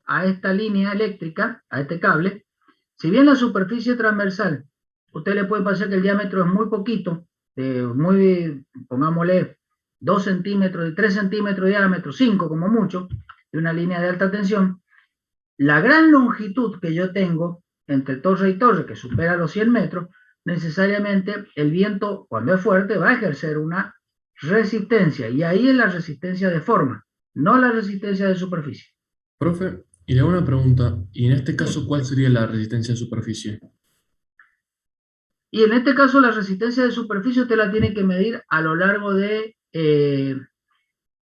a esta línea eléctrica, a este cable, si bien la superficie transversal, usted le puede pasar que el diámetro es muy poquito, pongámosle 2 centímetros, de 3 centímetros de diámetro, 5 como mucho, de una línea de alta tensión, la gran longitud que yo tengo entre torre y torre, que supera los 100 metros, necesariamente el viento, cuando es fuerte, va a ejercer una resistencia, y ahí es la resistencia de forma, no la resistencia de superficie. Profe, y le hago una pregunta. ¿Y en este caso cuál sería la resistencia de superficie? Y en este caso la resistencia de superficie usted la tiene que medir a lo largo de,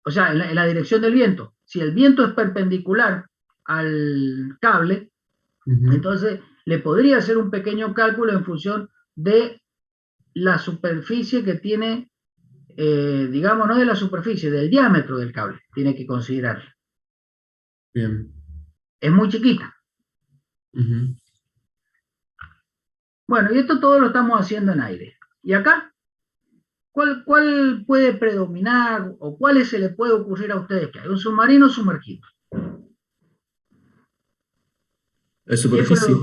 o sea, en la dirección del viento. Si el viento es perpendicular al cable, Ujú. entonces le podría hacer un pequeño cálculo en función de la superficie que tiene, digamos, no de la superficie, del diámetro del cable, tiene que considerar. Bien. Es muy chiquita. Ujú. Bueno, y esto todo lo estamos haciendo en aire. Y acá, ¿cuál puede predominar o cuáles se le puede ocurrir a ustedes que hay? Un submarino sumergido. La ¿Qué superficie.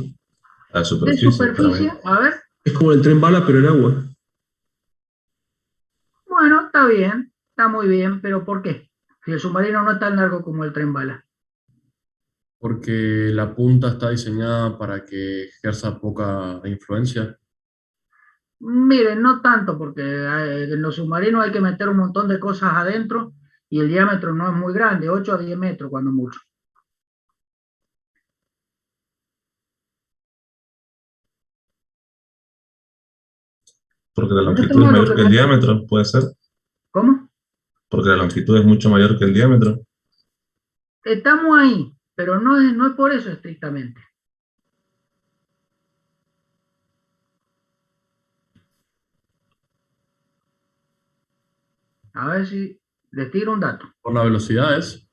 La de superficie para mí. superficie? A ver, Es como el tren bala, pero en agua. bueno, está muy bien, pero ¿por qué? Si el submarino no es tan largo como el tren bala. Porque la punta está diseñada para que ejerza poca influencia. Miren, no tanto, porque en los submarinos hay que meter un montón de cosas adentro y el diámetro no es muy grande, 8 a 10 metros cuando mucho. Porque la En este longitud es modelo mayor que que el diámetro, puede ser. ¿Cómo? Porque la longitud es mucho mayor que el diámetro. Estamos ahí, pero no es por eso estrictamente. A ver si les tiro un dato. Por la velocidad es.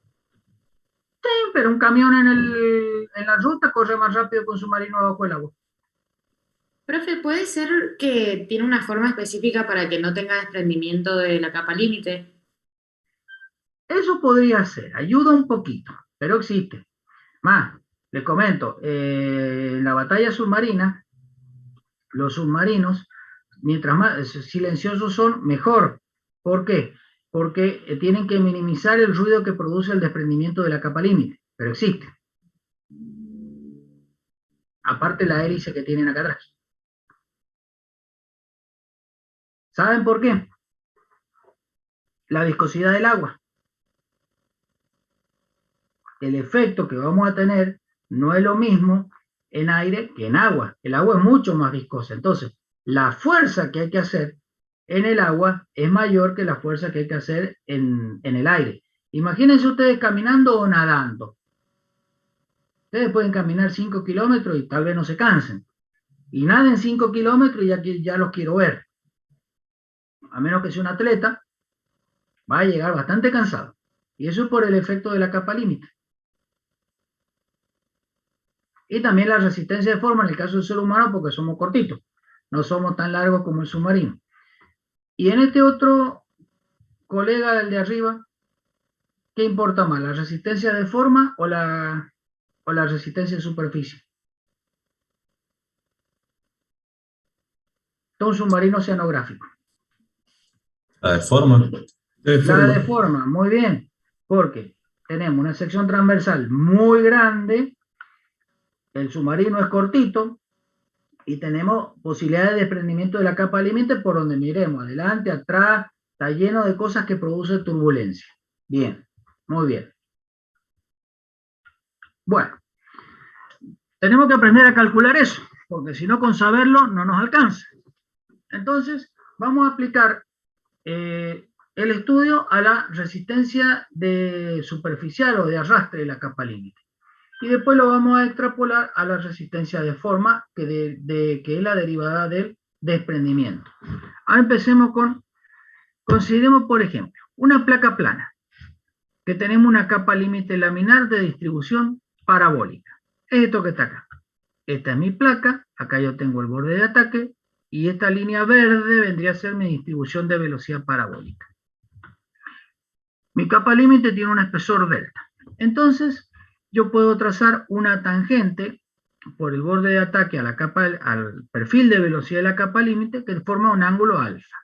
Sí, pero un camión en la ruta corre más rápido que un submarino bajo el agua. Profe, ¿puede ser que tiene una forma específica para que no tenga desprendimiento de la capa límite? Eso podría ser, ayuda un poquito, pero existe. Más, les comento, en la batalla submarina, los submarinos, mientras más silenciosos son, mejor. ¿Por qué? Porque tienen que minimizar el ruido que produce el desprendimiento de la capa límite, pero existe. Aparte la hélice que tienen acá atrás. ¿Saben por qué? La viscosidad del agua. el efecto que vamos a tener no es lo mismo en aire que en agua. El agua es mucho más viscosa. Entonces, la fuerza que hay que hacer en el agua es mayor que la fuerza que hay que hacer en el aire. Imagínense ustedes caminando o nadando. Ustedes pueden caminar 5 kilómetros y tal vez no se cansen. Y naden 5 kilómetros y ya los quiero ver. A menos que sea un atleta, va a llegar bastante cansado. Y eso es por el efecto de la capa límite. Y también la resistencia de forma en el caso del ser humano, porque somos cortitos. No somos tan largos como el submarino. Y en este otro colega del de arriba, ¿qué importa más? ¿La resistencia de forma o la resistencia de superficie? Todo un submarino oceanográfico. La de forma. La de forma, muy bien. Porque tenemos una sección transversal muy grande, el submarino es cortito, y tenemos posibilidades de desprendimiento de la capa límite por donde miremos, adelante, atrás, está lleno de cosas que producen turbulencia. Bien, muy bien. Bueno, tenemos que aprender a calcular eso, porque si no con saberlo no nos alcanza. Entonces, vamos a aplicar el estudio a la resistencia de superficial o de arrastre de la capa límite. Y después lo vamos a extrapolar a la resistencia de forma, que es la derivada del desprendimiento. Ahora empecemos consideremos por ejemplo, una placa plana, que tenemos una capa límite laminar de distribución parabólica. Es esto que está acá. Esta es mi placa, acá yo tengo el borde de ataque, y esta línea verde vendría a ser mi distribución de velocidad parabólica. Mi capa límite tiene un espesor delta. Entonces, yo puedo trazar una tangente por el borde de ataque a al perfil de velocidad de la capa límite que forma un ángulo alfa.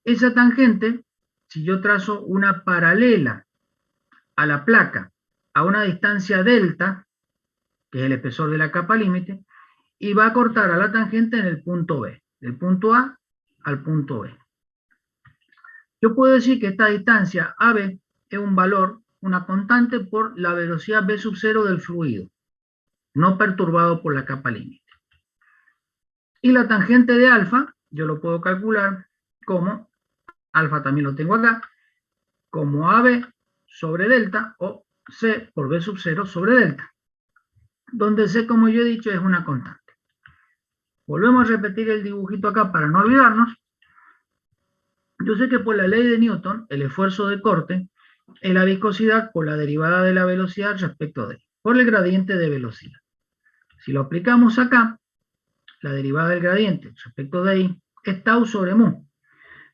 Esa tangente, si yo trazo una paralela a la placa a una distancia delta, que es el espesor de la capa límite, y va a cortar a la tangente en el punto B, del punto A al punto B. Yo puedo decir que esta distancia AB es un valor, una constante por la velocidad V sub 0 del fluido, no perturbado por la capa límite. Y la tangente de alfa, yo lo puedo calcular como, alfa también lo tengo acá, como AB sobre delta o C por V sub 0 sobre delta, donde C, como yo he dicho, es una constante. Volvemos a repetir el dibujito acá para no olvidarnos. Yo sé que por la ley de Newton, el esfuerzo de corte es la viscosidad por la derivada de la velocidad respecto de, por el gradiente de velocidad. Si lo aplicamos acá, la derivada del gradiente respecto de I es tau sobre mu.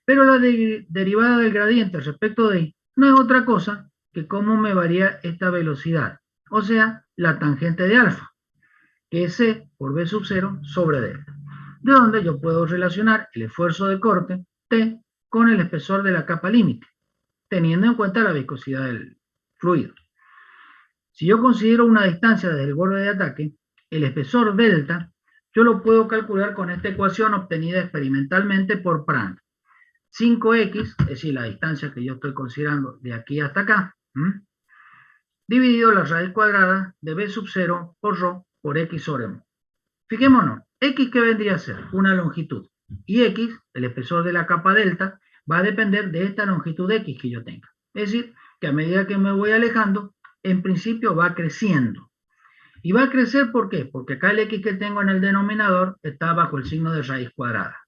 Pero la derivada del gradiente respecto de I no es otra cosa que cómo me varía esta velocidad, o sea, la tangente de alfa, que es C por V sub 0 sobre delta, de donde yo puedo relacionar el esfuerzo de corte, T, con el espesor de la capa límite, teniendo en cuenta la viscosidad del fluido. Si yo considero una distancia desde el borde de ataque, el espesor delta, yo lo puedo calcular con esta ecuación obtenida experimentalmente por Prandtl. 5x, es decir, la distancia que yo estoy considerando de aquí hasta acá, dividido la raíz cuadrada de b sub 0 por ρ por x sobre mu. Fijémonos, x que vendría a ser una longitud, y x, el espesor de la capa delta, va a depender de esta longitud x que yo tenga. Es decir, que a medida que me voy alejando, en principio va creciendo. ¿Y va a crecer por qué? Porque acá el x que tengo en el denominador está bajo el signo de raíz cuadrada.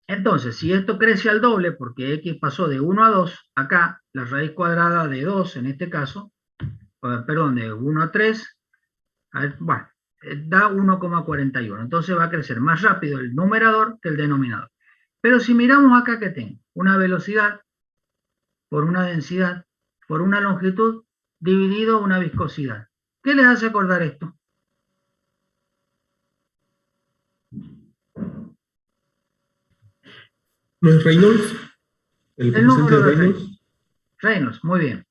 Entonces, si esto crece al doble, porque x pasó de 1 a 2, acá la raíz cuadrada de 2, en este caso, perdón, de 1 a 3, bueno, da 1,41. Entonces va a crecer más rápido el numerador que el denominador. Pero si miramos acá que tengo una velocidad por una densidad por una longitud dividido una viscosidad. ¿Qué les hace acordar esto? ¿No es Reynolds? ¿El número de Reynolds? Reynolds, muy bien.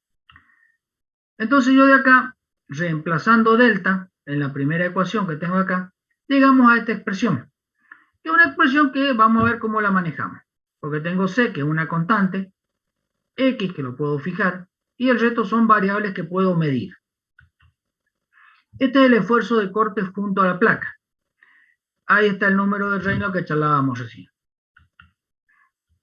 Entonces yo de acá, reemplazando delta en la primera ecuación que tengo acá, llegamos a esta expresión. Que es una expresión que vamos a ver cómo la manejamos. Porque tengo C, que es una constante, X, que lo puedo fijar, y el resto son variables que puedo medir. Este es el esfuerzo de corte junto a la placa. Ahí está el número de Reynolds que charlábamos recién.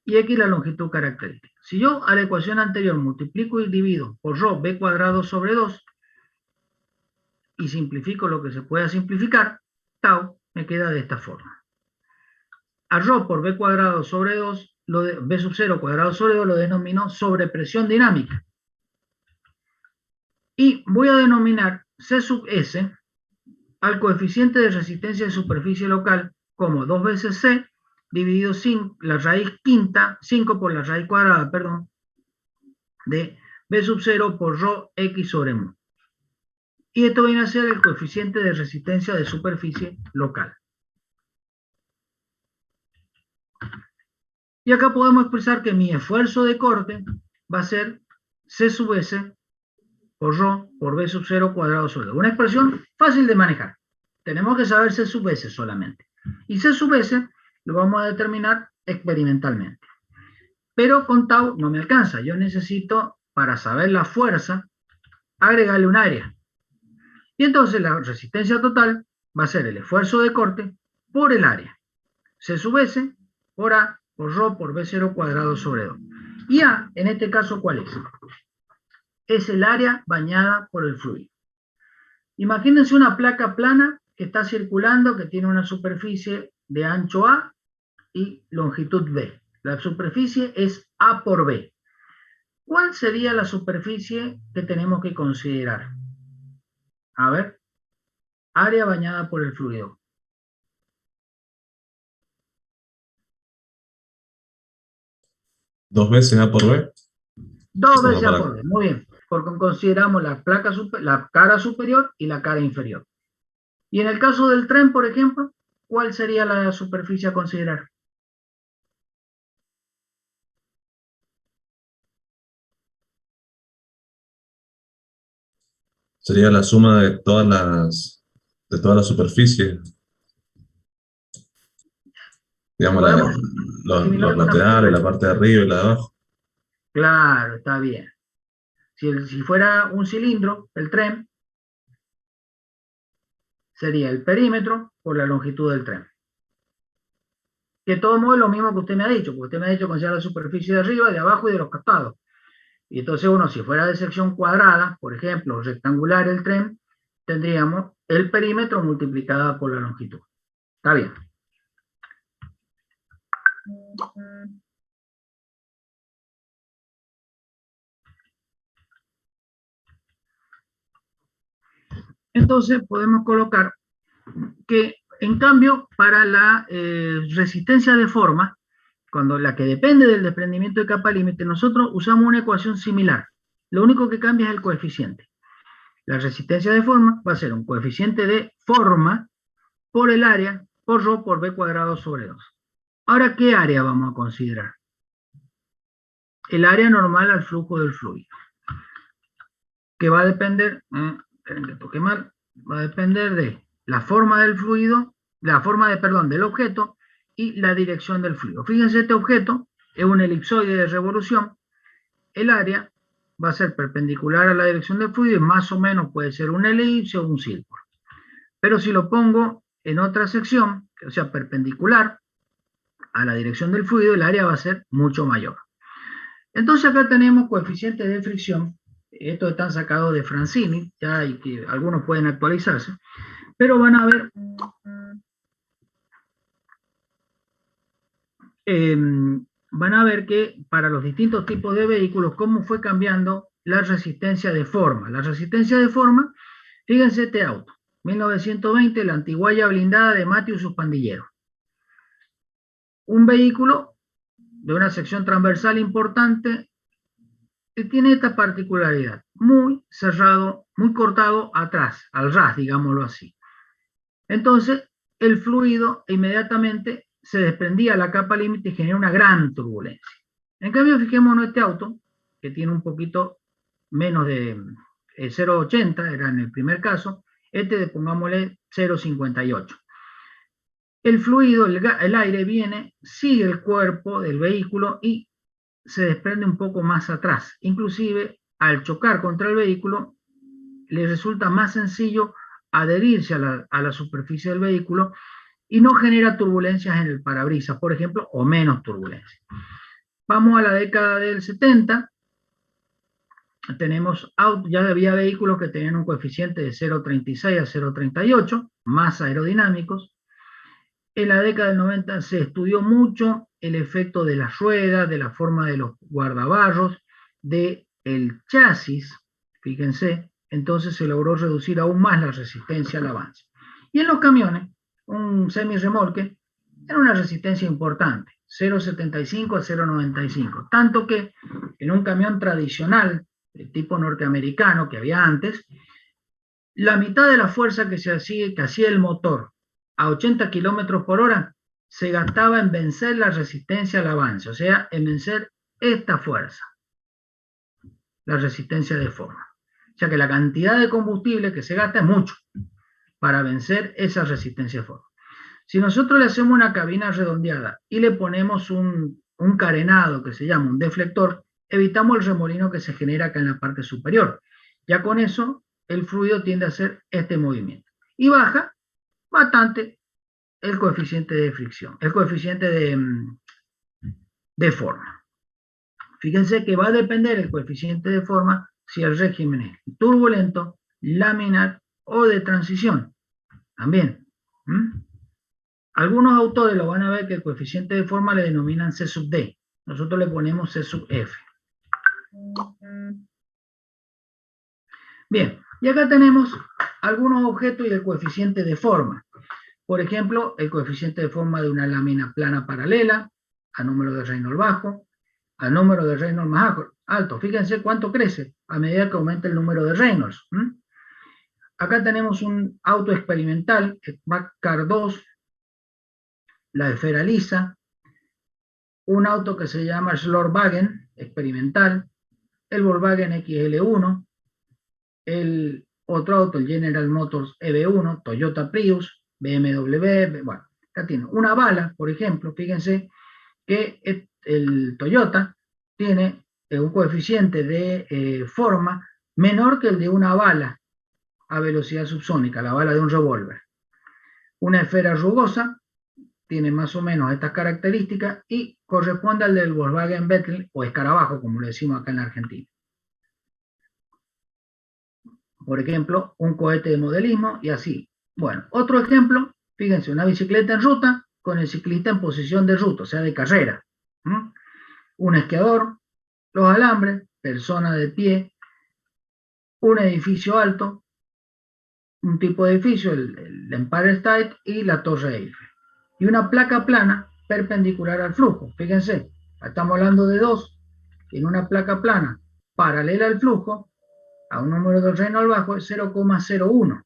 Y X la longitud característica. Si yo a la ecuación anterior multiplico y divido por ρ b cuadrado sobre 2 y simplifico lo que se pueda simplificar, tau me queda de esta forma. A ρ por b cuadrado sobre 2, b sub 0 cuadrado sobre 2 lo denomino sobrepresión dinámica. Y voy a denominar C sub S al coeficiente de resistencia de superficie local como 2 veces C dividido 5, la raíz quinta, 5 por la raíz cuadrada, perdón, de B sub 0 por ρ X sobre mu. Y esto viene a ser el coeficiente de resistencia de superficie local. Y acá podemos expresar que mi esfuerzo de corte va a ser C sub S por ρ por B sub 0 cuadrado sobre 2. Una expresión fácil de manejar. Tenemos que saber C sub S solamente. Y C sub S lo vamos a determinar experimentalmente. Pero con tau no me alcanza. Yo necesito, para saber la fuerza, agregarle un área. Y entonces la resistencia total va a ser el esfuerzo de corte por el área. C sub S por A por ρ por B0 cuadrado sobre 2. Y A, en este caso, ¿cuál es? Es el área bañada por el fluido. Imagínense una placa plana que está circulando, que tiene una superficie de ancho A y longitud B. La superficie es A por B. ¿Cuál sería la superficie que tenemos que considerar? A ver, área bañada por el fluido. ¿Dos veces A por B? Dos veces A por B, muy bien. Porque consideramos la cara superior y la cara inferior. Y en el caso del tren, por ejemplo, ¿cuál sería la superficie a considerar? Sería la suma de todas las superficies. Digamos, los laterales, la parte de arriba y la de abajo. Claro, está bien. Si fuera un cilindro, el tren, sería el perímetro por la longitud del tren. Que de todo modo es lo mismo que usted me ha dicho, porque usted me ha dicho considerar la superficie de arriba, de abajo y de los costados. Y entonces uno, si fuera de sección cuadrada, por ejemplo, rectangular el tren, tendríamos el perímetro multiplicada por la longitud. Está bien. Entonces podemos colocar que, en cambio, para la resistencia de forma, cuando la que depende del desprendimiento de capa límite, nosotros usamos una ecuación similar. Lo único que cambia es el coeficiente. La resistencia de forma va a ser un coeficiente de forma por el área por ρ por b cuadrado sobre 2. Ahora, ¿qué área vamos a considerar? El área normal al flujo del fluido. Que va a depender, esperen que toque mal, va a depender de la forma del fluido, del objeto y la dirección del fluido. Fíjense, este objeto es un elipsoide de revolución. El área va a ser perpendicular a la dirección del fluido y más o menos puede ser una elipse o un círculo. Pero si lo pongo en otra sección, o sea, perpendicular a la dirección del fluido, el área va a ser mucho mayor. Entonces acá tenemos coeficientes de fricción. Estos están sacados de Francini, ya, y que algunos pueden actualizarse, pero van a ver que para los distintos tipos de vehículos, cómo fue cambiando la resistencia de forma. La resistencia de forma, fíjense este auto, 1920, la antiguaya blindada de Matthew y sus pandilleros. Un vehículo de una sección transversal importante que tiene esta particularidad, muy cerrado, muy cortado atrás, al ras, digámoslo así. Entonces, el fluido inmediatamente se desprendía la capa límite y genera una gran turbulencia. En cambio, fijémonos este auto, que tiene un poquito menos de 0,80, era en el primer caso, pongámosle 0,58. El fluido, el aire viene, sigue el cuerpo del vehículo y se desprende un poco más atrás, inclusive al chocar contra el vehículo, le resulta más sencillo adherirse a la superficie del vehículo y no genera turbulencias en el parabrisas, por ejemplo, o menos turbulencias. Vamos a la década del 70, tenemos ya había vehículos que tenían un coeficiente de 0,36 a 0,38, más aerodinámicos. En la década del 90 se estudió mucho el efecto de las ruedas, de la forma de los guardabarros, del chasis, fíjense, entonces se logró reducir aún más la resistencia al avance. Y en los camiones, un semirremolque era una resistencia importante, 0,75 a 0,95, tanto que en un camión tradicional, de tipo norteamericano que había antes, la mitad de la fuerza que hacía el motor a 80 kilómetros por hora se gastaba en vencer la resistencia al avance, o sea, en vencer esta fuerza, la resistencia de forma. O sea que la cantidad de combustible que se gasta es mucho para vencer esa resistencia de forma. Si nosotros le hacemos una cabina redondeada y le ponemos un carenado que se llama un deflector, evitamos el remolino que se genera acá en la parte superior. Ya con eso, el fluido tiende a hacer este movimiento. Y baja bastante el coeficiente de fricción, el coeficiente de forma. Fíjense que va a depender el coeficiente de forma si el régimen es turbulento, laminar o de transición. También. Algunos autores lo van a ver que el coeficiente de forma le denominan C sub D. Nosotros le ponemos C sub F. Bien, y acá tenemos algunos objetos y el coeficiente de forma. Por ejemplo, el coeficiente de forma de una lámina plana paralela, a número de Reynolds bajo, al número de Reynolds más alto. Fíjense cuánto crece a medida que aumenta el número de Reynolds. Acá tenemos un auto experimental, el Packard 2, la esfera lisa, un auto que se llama Slorwagen, experimental, el Volkswagen XL1, el otro auto, el General Motors EV1, Toyota Prius, BMW, bueno, acá tiene una bala, por ejemplo, fíjense que el Toyota tiene un coeficiente de forma menor que el de una bala a velocidad subsónica, la bala de un revólver. Una esfera rugosa, tiene más o menos estas características y corresponde al del Volkswagen Beetle o escarabajo, como le decimos acá en la Argentina. Por ejemplo, un cohete de modelismo y así. Bueno, otro ejemplo, fíjense, una bicicleta en ruta con el ciclista en posición de ruta, o sea, de carrera. Un esquiador, los alambres, persona de pie, un edificio alto, un tipo de edificio, el Empire State y la Torre Eiffel. Y una placa plana perpendicular al flujo. Fíjense, estamos hablando de dos, en una placa plana paralela al flujo, a un número de Reynolds bajo es 0,01,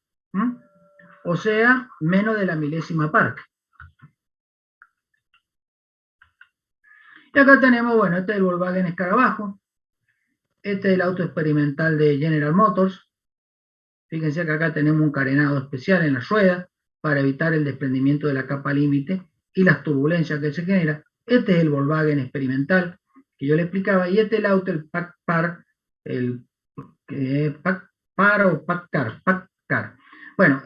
o sea, menos de la milésima parte. Y acá tenemos, bueno, este es el Volkswagen escarabajo, este es el auto experimental de General Motors. Fíjense que acá tenemos un carenado especial en las ruedas para evitar el desprendimiento de la capa límite y las turbulencias que se generan. Este es el Volkswagen experimental que yo le explicaba, y este es el auto, el Packard, Packard. Bueno,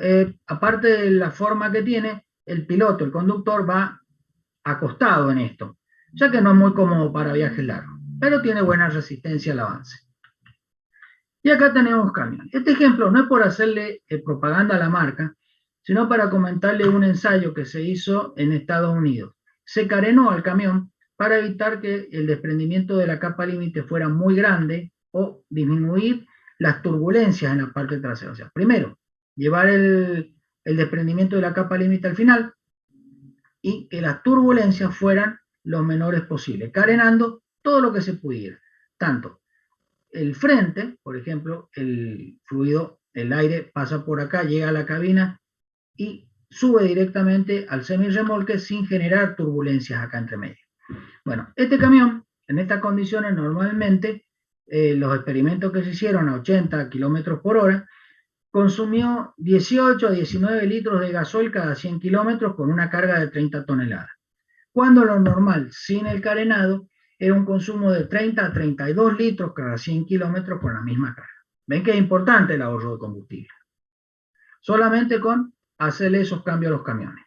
aparte de la forma que tiene, el piloto, el conductor, va acostado en esto, ya que no es muy cómodo para viajes largos, pero tiene buena resistencia al avance. Y acá tenemos camiones. Este ejemplo no es por hacerle propaganda a la marca, sino para comentarle un ensayo que se hizo en Estados Unidos. Se carenó al camión para evitar que el desprendimiento de la capa límite fuera muy grande o disminuir las turbulencias en la parte trasera. O sea, primero, llevar el desprendimiento de la capa límite al final y que las turbulencias fueran lo menores posible, carenando todo lo que se pudiera. Tanto el frente, por ejemplo, el fluido, el aire pasa por acá, llega a la cabina y sube directamente al semirremolque sin generar turbulencias acá entre medio. Bueno, este camión, en estas condiciones, normalmente, los experimentos que se hicieron a 80 kilómetros por hora, consumió 18 a 19 litros de gasoil cada 100 kilómetros con una carga de 30 toneladas. Cuando lo normal, sin el carenado, era un consumo de 30 a 32 litros cada 100 kilómetros con la misma carga. Ven que es importante el ahorro de combustible. Solamente con hacerle esos cambios a los camiones.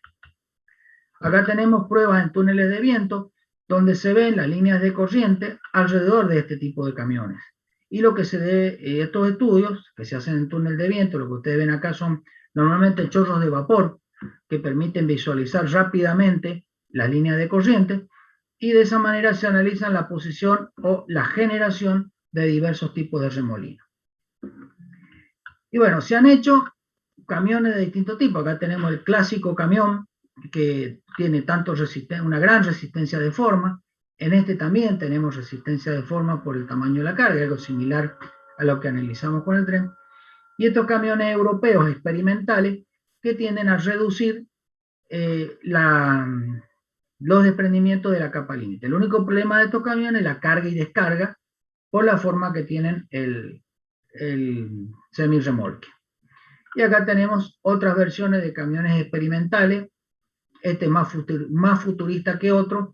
Acá tenemos pruebas en túneles de viento donde se ven las líneas de corriente alrededor de este tipo de camiones. Y lo que se ve, estos estudios que se hacen en túnel de viento, lo que ustedes ven acá son normalmente chorros de vapor que permiten visualizar rápidamente las líneas de corriente y de esa manera se analizan la posición o la generación de diversos tipos de remolinos. Y bueno, se han hecho camiones de distintos tipos. Acá tenemos el clásico camión que tiene una gran resistencia de forma. En este también tenemos resistencia de forma por el tamaño de la carga, algo similar a lo que analizamos con el tren. Y estos camiones europeos experimentales que tienden a reducir los desprendimientos de la capa límite. El único problema de estos camiones es la carga y descarga por la forma que tienen el semirremolque. Y acá tenemos otras versiones de camiones experimentales, este más futurista que otro,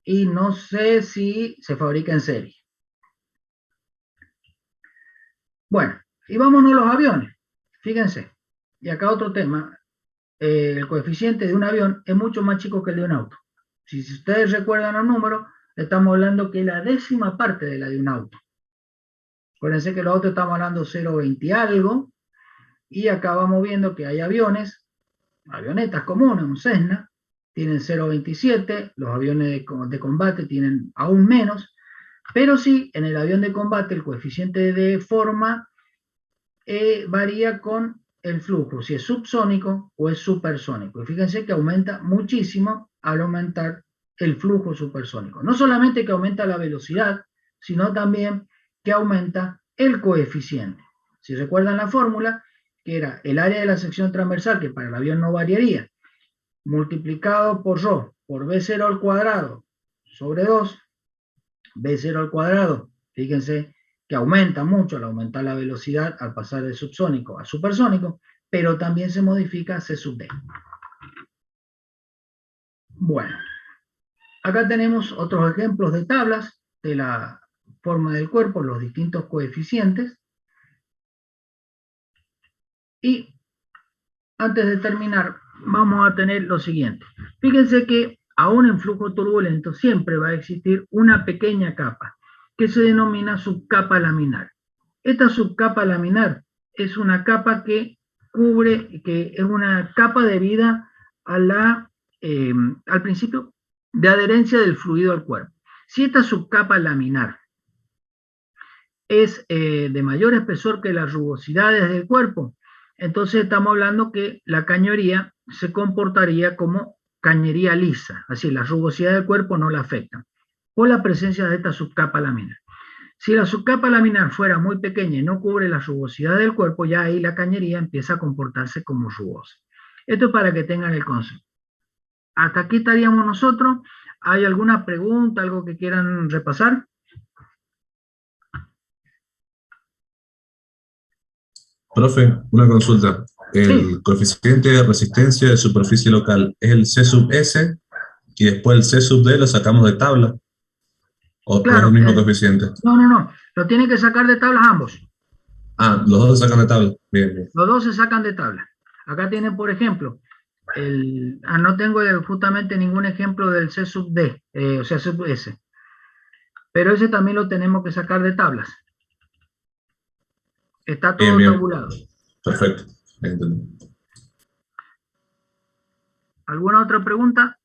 y no sé si se fabrica en serie. Bueno, y vámonos a los aviones. Fíjense, y acá otro tema, el coeficiente de un avión es mucho más chico que el de un auto. Si ustedes recuerdan los números, estamos hablando que es la 10ª parte de la de un auto. Acuérdense que los autos estamos hablando 0,20 algo, y acá vamos viendo que hay avionetas comunes, un Cessna, tienen 0,27, los aviones de combate tienen aún menos, pero sí, en el avión de combate el coeficiente de forma varía con el flujo, si es subsónico o es supersónico. Y fíjense que aumenta muchísimo al aumentar el flujo supersónico. No solamente que aumenta la velocidad, sino también que aumenta el coeficiente. Si recuerdan la fórmula, que era el área de la sección transversal, que para el avión no variaría, multiplicado por ρ, por b0 al cuadrado, sobre 2, b0 al cuadrado, fíjense que aumenta mucho al aumentar la velocidad al pasar de subsónico a supersónico, pero también se modifica C sub d. Bueno, acá tenemos otros ejemplos de tablas de la forma del cuerpo, los distintos coeficientes. Y antes de terminar, vamos a tener lo siguiente. Fíjense que aún en flujo turbulento siempre va a existir una pequeña capa que se denomina subcapa laminar. Esta subcapa laminar es una capa que cubre, que es una capa debida a al principio de adherencia del fluido al cuerpo. Si esta subcapa laminar es de mayor espesor que las rugosidades del cuerpo, entonces estamos hablando que la cañería se comportaría como cañería lisa, así las rugosidades del cuerpo no la afectan, por la presencia de esta subcapa laminar. Si la subcapa laminar fuera muy pequeña y no cubre la rugosidad del cuerpo, ya ahí la cañería empieza a comportarse como rugosa. Esto es para que tengan el concepto. Hasta aquí estaríamos nosotros. ¿Hay alguna pregunta, algo que quieran repasar? Profe, una consulta. ¿El coeficiente de resistencia de superficie local es el C sub S y después el C sub D lo sacamos de tabla? ¿O claro, es el mismo coeficiente? No. Lo tienen que sacar de tablas ambos. Ah, los dos se sacan de tabla. Bien, bien. Los dos se sacan de tabla. Acá tienen, por ejemplo, no tengo justamente ningún ejemplo del C sub D, o sea, sub S. Pero ese también lo tenemos que sacar de tablas. Está todo bien. tabulado. Perfecto. Entendí. ¿Alguna otra pregunta?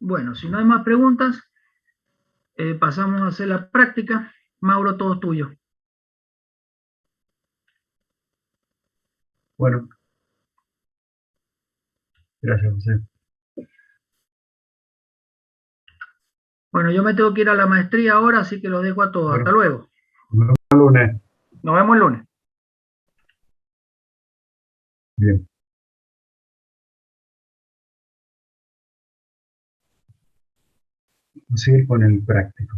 Bueno, si no hay más preguntas, pasamos a hacer la práctica. Mauro, todo tuyo. Bueno. Gracias, José. Bueno, yo me tengo que ir a la maestría ahora, así que los dejo a todos. Bueno, hasta luego. Nos vemos el lunes. Nos vemos el lunes. Bien. Vamos a seguir con el práctico.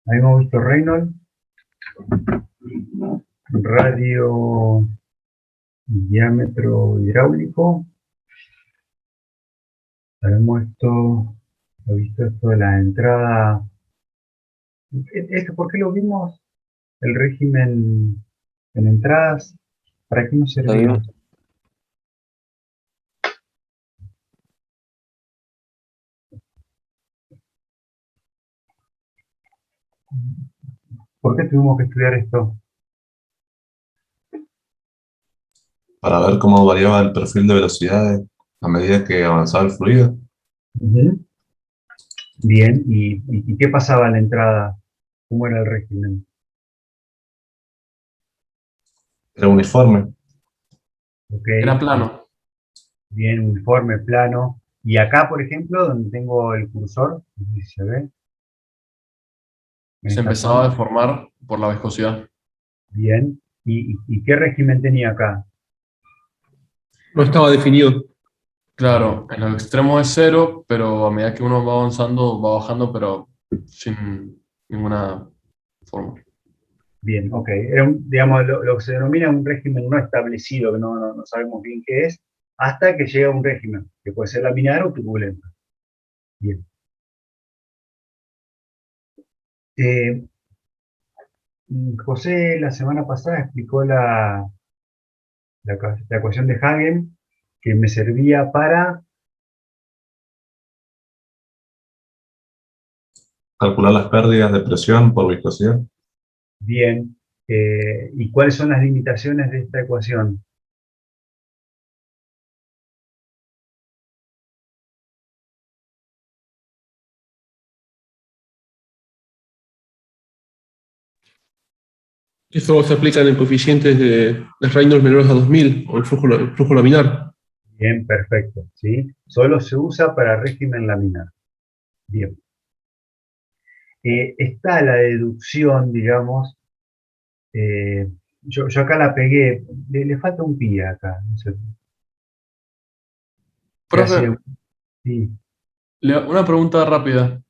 Habíamos visto Reynolds, radio, diámetro hidráulico. Habíamos visto esto de la entrada. ¿Por qué lo vimos? El régimen en entradas, ¿para qué nos servía? ¿Por qué tuvimos que estudiar esto? Para ver cómo variaba el perfil de velocidades a medida que avanzaba el fluido. Ujú. Bien, ¿y qué pasaba en la entrada? ¿Cómo era el régimen? Era uniforme. Ok, Era plano. bien, uniforme, plano. Y acá, por ejemplo, donde tengo el cursor, no sé si se ve. En Se esta empezaba a zona. deformar por la viscosidad. Bien. ¿Y qué régimen tenía acá? No estaba definido. Claro, en los extremos es cero, pero a medida que uno va avanzando, va bajando, pero sin ninguna forma. Bien, ok. Era digamos, lo que se denomina un régimen no establecido, que no sabemos bien qué es, hasta que llega un régimen, que puede ser laminar o turbulento. Bien. Eh, José la semana pasada explicó la ecuación de Hagen, que me servía para... Calcular las pérdidas de presión por viscosidad. Bien. ¿Y cuáles son las limitaciones de esta ecuación? Esto se aplica en coeficientes de Reynolds menores a 2000 o el flujo laminar. Bien, perfecto. ¿Sí? Solo se usa para régimen laminar. Bien. Está la deducción, digamos, yo acá la pegué, le falta un pi acá, no sé. ¿Qué hace? Profe, Sí, una pregunta rápida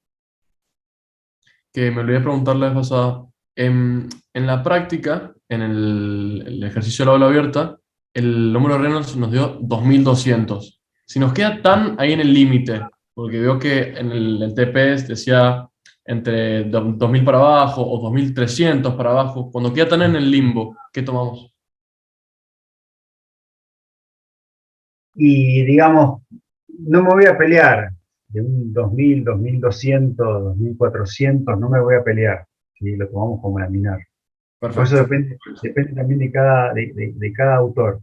que me olvidé preguntarle la vez pasada. En la práctica, en el ejercicio de la aula abierta, el número de Reynolds nos dio 2200. Si nos queda tan ahí en el límite, porque veo que en el TPS decía entre 2000 para abajo o 2300 para abajo, cuando queda tan en el limbo, ¿qué tomamos? y digamos, no me voy a pelear de un 2000, 2200, 2400, no me voy a pelear, ¿sí? Lo tomamos como laminar. Por eso Perfecto. depende también de cada autor.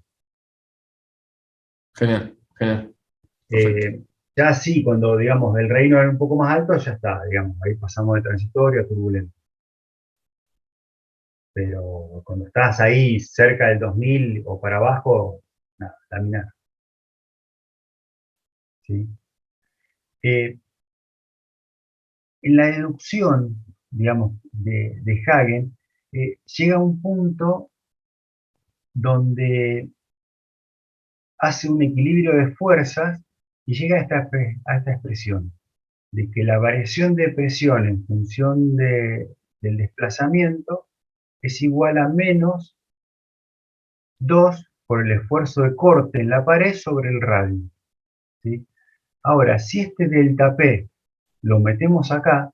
Genial, genial. Perfecto. Eh, ya sí, cuando digamos del reino era un poco más alto, ya está, digamos, ahí pasamos de transitorio a turbulento. Pero cuando estás ahí cerca del 2000 o para abajo, nada, laminar. ¿Sí? En la deducción, digamos, de Hagen, llega a un punto donde hace un equilibrio de fuerzas y llega a esta expresión, de que la variación de presión en función del desplazamiento es igual a menos 2 por el esfuerzo de corte en la pared sobre el radio. ¿Sí? Ahora, si este delta P lo metemos acá,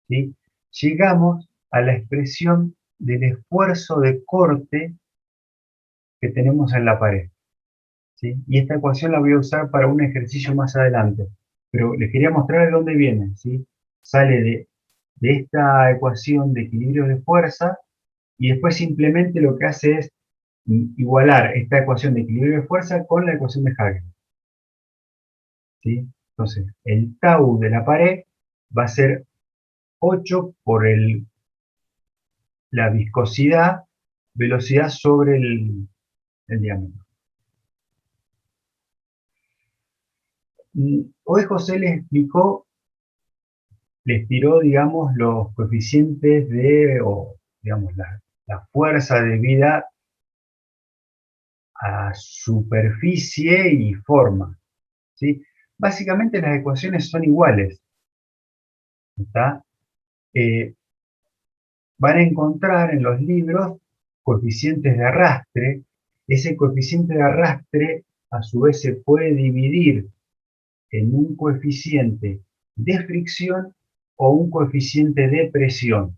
¿sí? Llegamos a la expresión del esfuerzo de corte que tenemos en la pared. ¿Sí? Y esta ecuación la voy a usar para un ejercicio más adelante, pero les quería mostrar de dónde viene. ¿Sí? Sale de esta ecuación de equilibrio de fuerza y después simplemente lo que hace es igualar esta ecuación de equilibrio de fuerza con la ecuación de Hagen. ¿Sí? Entonces, el tau de la pared va a ser 8 por la viscosidad, velocidad sobre el diámetro. Hoy José les tiró, digamos, los coeficientes o digamos, la fuerza debida a superficie y forma. ¿Sí? Básicamente las ecuaciones son iguales. ¿Está? van a encontrar en los libros coeficientes de arrastre. Ese coeficiente de arrastre a su vez se puede dividir en un coeficiente de fricción o un coeficiente de presión.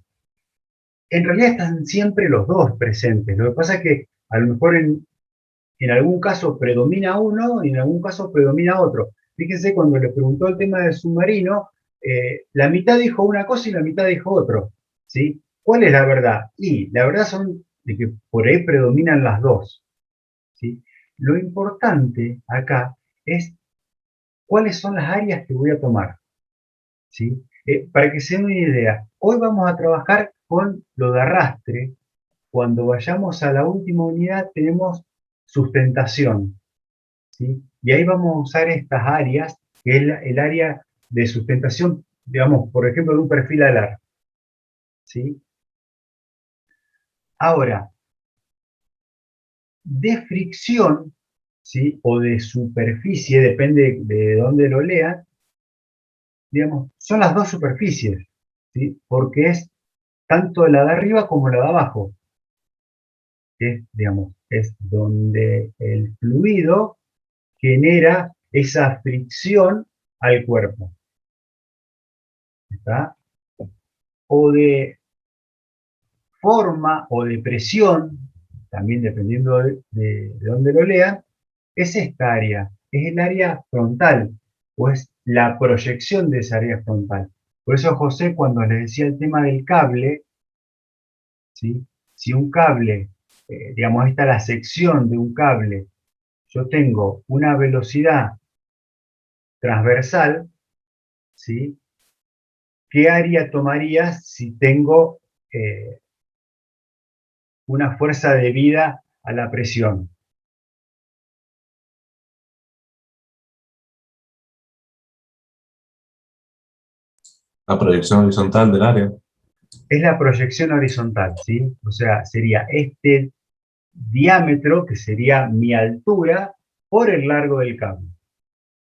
En realidad están siempre los dos presentes. Lo que pasa es que a lo mejor en algún caso predomina uno y en algún caso predomina otro. Fíjense, cuando le preguntó el tema del submarino, la mitad dijo una cosa y la mitad dijo otro, ¿sí? ¿Cuál es la verdad? Y la verdad son de que por ahí predominan las dos, ¿sí? Lo importante acá es cuáles son las áreas que voy a tomar, ¿sí? Para que se den una idea, hoy vamos a trabajar con lo de arrastre. Cuando vayamos a la última unidad tenemos sustentación, ¿sí? Y ahí vamos a usar estas áreas, que es el área de sustentación, digamos, por ejemplo, de un perfil alar, ¿sí? Ahora, de fricción, ¿sí? O de superficie, depende de dónde lo lean, digamos, son las dos superficies, ¿sí? Porque es tanto la de arriba como la de abajo, que digamos, es donde el fluido genera esa fricción al cuerpo, ¿está? O de forma o de presión, también dependiendo de dónde lo lean, es esta área, es el área frontal, o es la proyección de esa área frontal. Por eso José, cuando les decía el tema del cable, ¿sí? Si un cable, digamos, esta es la sección de un cable, yo tengo una velocidad transversal, ¿sí? ¿Qué área tomaría si tengo una fuerza debida a la presión? La proyección horizontal del área. Es la proyección horizontal, ¿sí? O sea, sería este diámetro, que sería mi altura, por el largo del cable.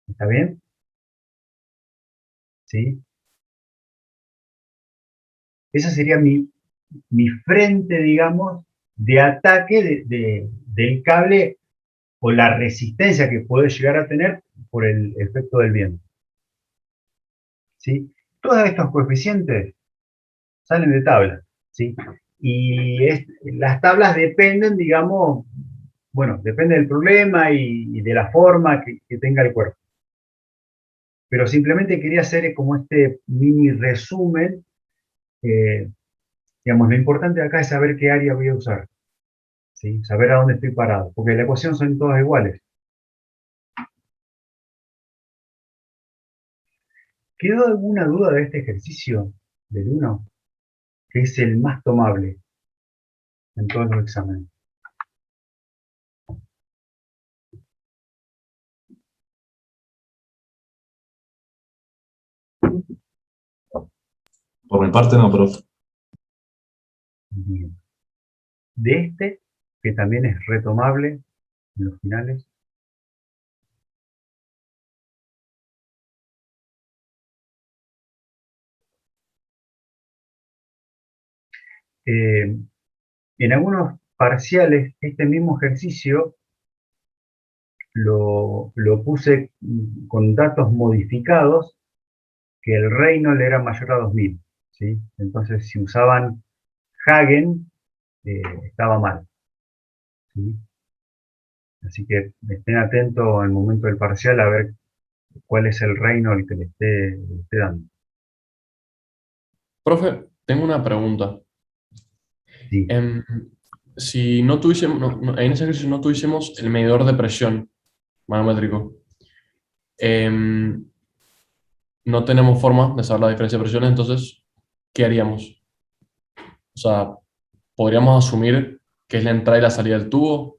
¿Está bien? ¿Sí? Esa sería mi frente, digamos, de ataque del cable, o la resistencia que puede llegar a tener por el efecto del viento, ¿sí? Todos estos coeficientes salen de tabla, ¿sí? Y las tablas dependen, digamos, bueno, depende del problema y de la forma que tenga el cuerpo. Pero simplemente quería hacer como este mini resumen. Digamos, lo importante acá es saber qué área voy a usar, ¿sí? Saber a dónde estoy parado, porque la ecuación son todas iguales. ¿Quedó alguna duda de este ejercicio del 1? Que es el más tomable en todos los exámenes. Por mi parte no, profe. Bien. De este, que también es retomable en los finales. En algunos parciales, este mismo ejercicio lo puse con datos modificados, que el Reynolds era mayor a 2000, ¿sí? Entonces, si usaban Hagen, estaba mal, ¿sí? Así que estén atentos al momento del parcial a ver cuál es el Reynolds que le esté dando. Profe, tengo una pregunta. Sí. Si no tuviésemos, en ese ejercicio no tuviésemos el medidor de presión manométrico, no tenemos forma de saber la diferencia de presiones, entonces, ¿qué haríamos? O sea, podríamos asumir que es la entrada y la salida del tubo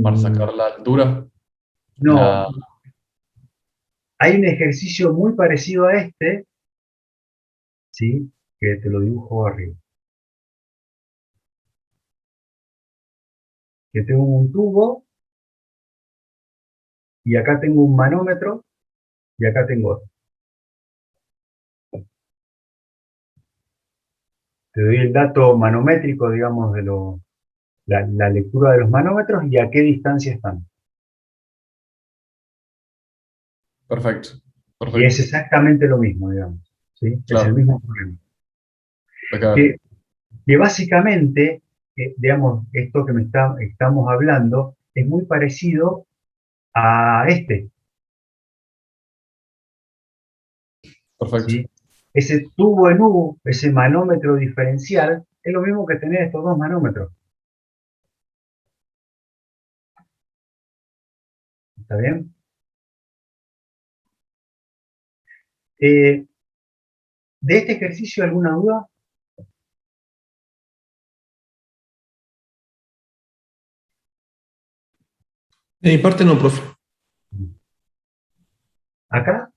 para sacar la altura. No, hay un ejercicio muy parecido a este, ¿sí? Que te lo dibujo arriba. Que tengo un tubo, y acá tengo un manómetro, y acá tengo otro. te doy el dato manométrico, digamos, de la lectura de los manómetros y a qué distancia están. Perfecto. Y es Perfecto. exactamente lo mismo, digamos. ¿Sí? Es el Claro. mismo problema. Impecable. Que básicamente, digamos, esto que estamos hablando es muy parecido a este. Perfecto. ¿Sí? Ese tubo en U, ese manómetro diferencial, es lo mismo que tener estos dos manómetros. ¿Está bien? ¿De este ejercicio alguna duda? De mi parte no, profe. ¿Acá?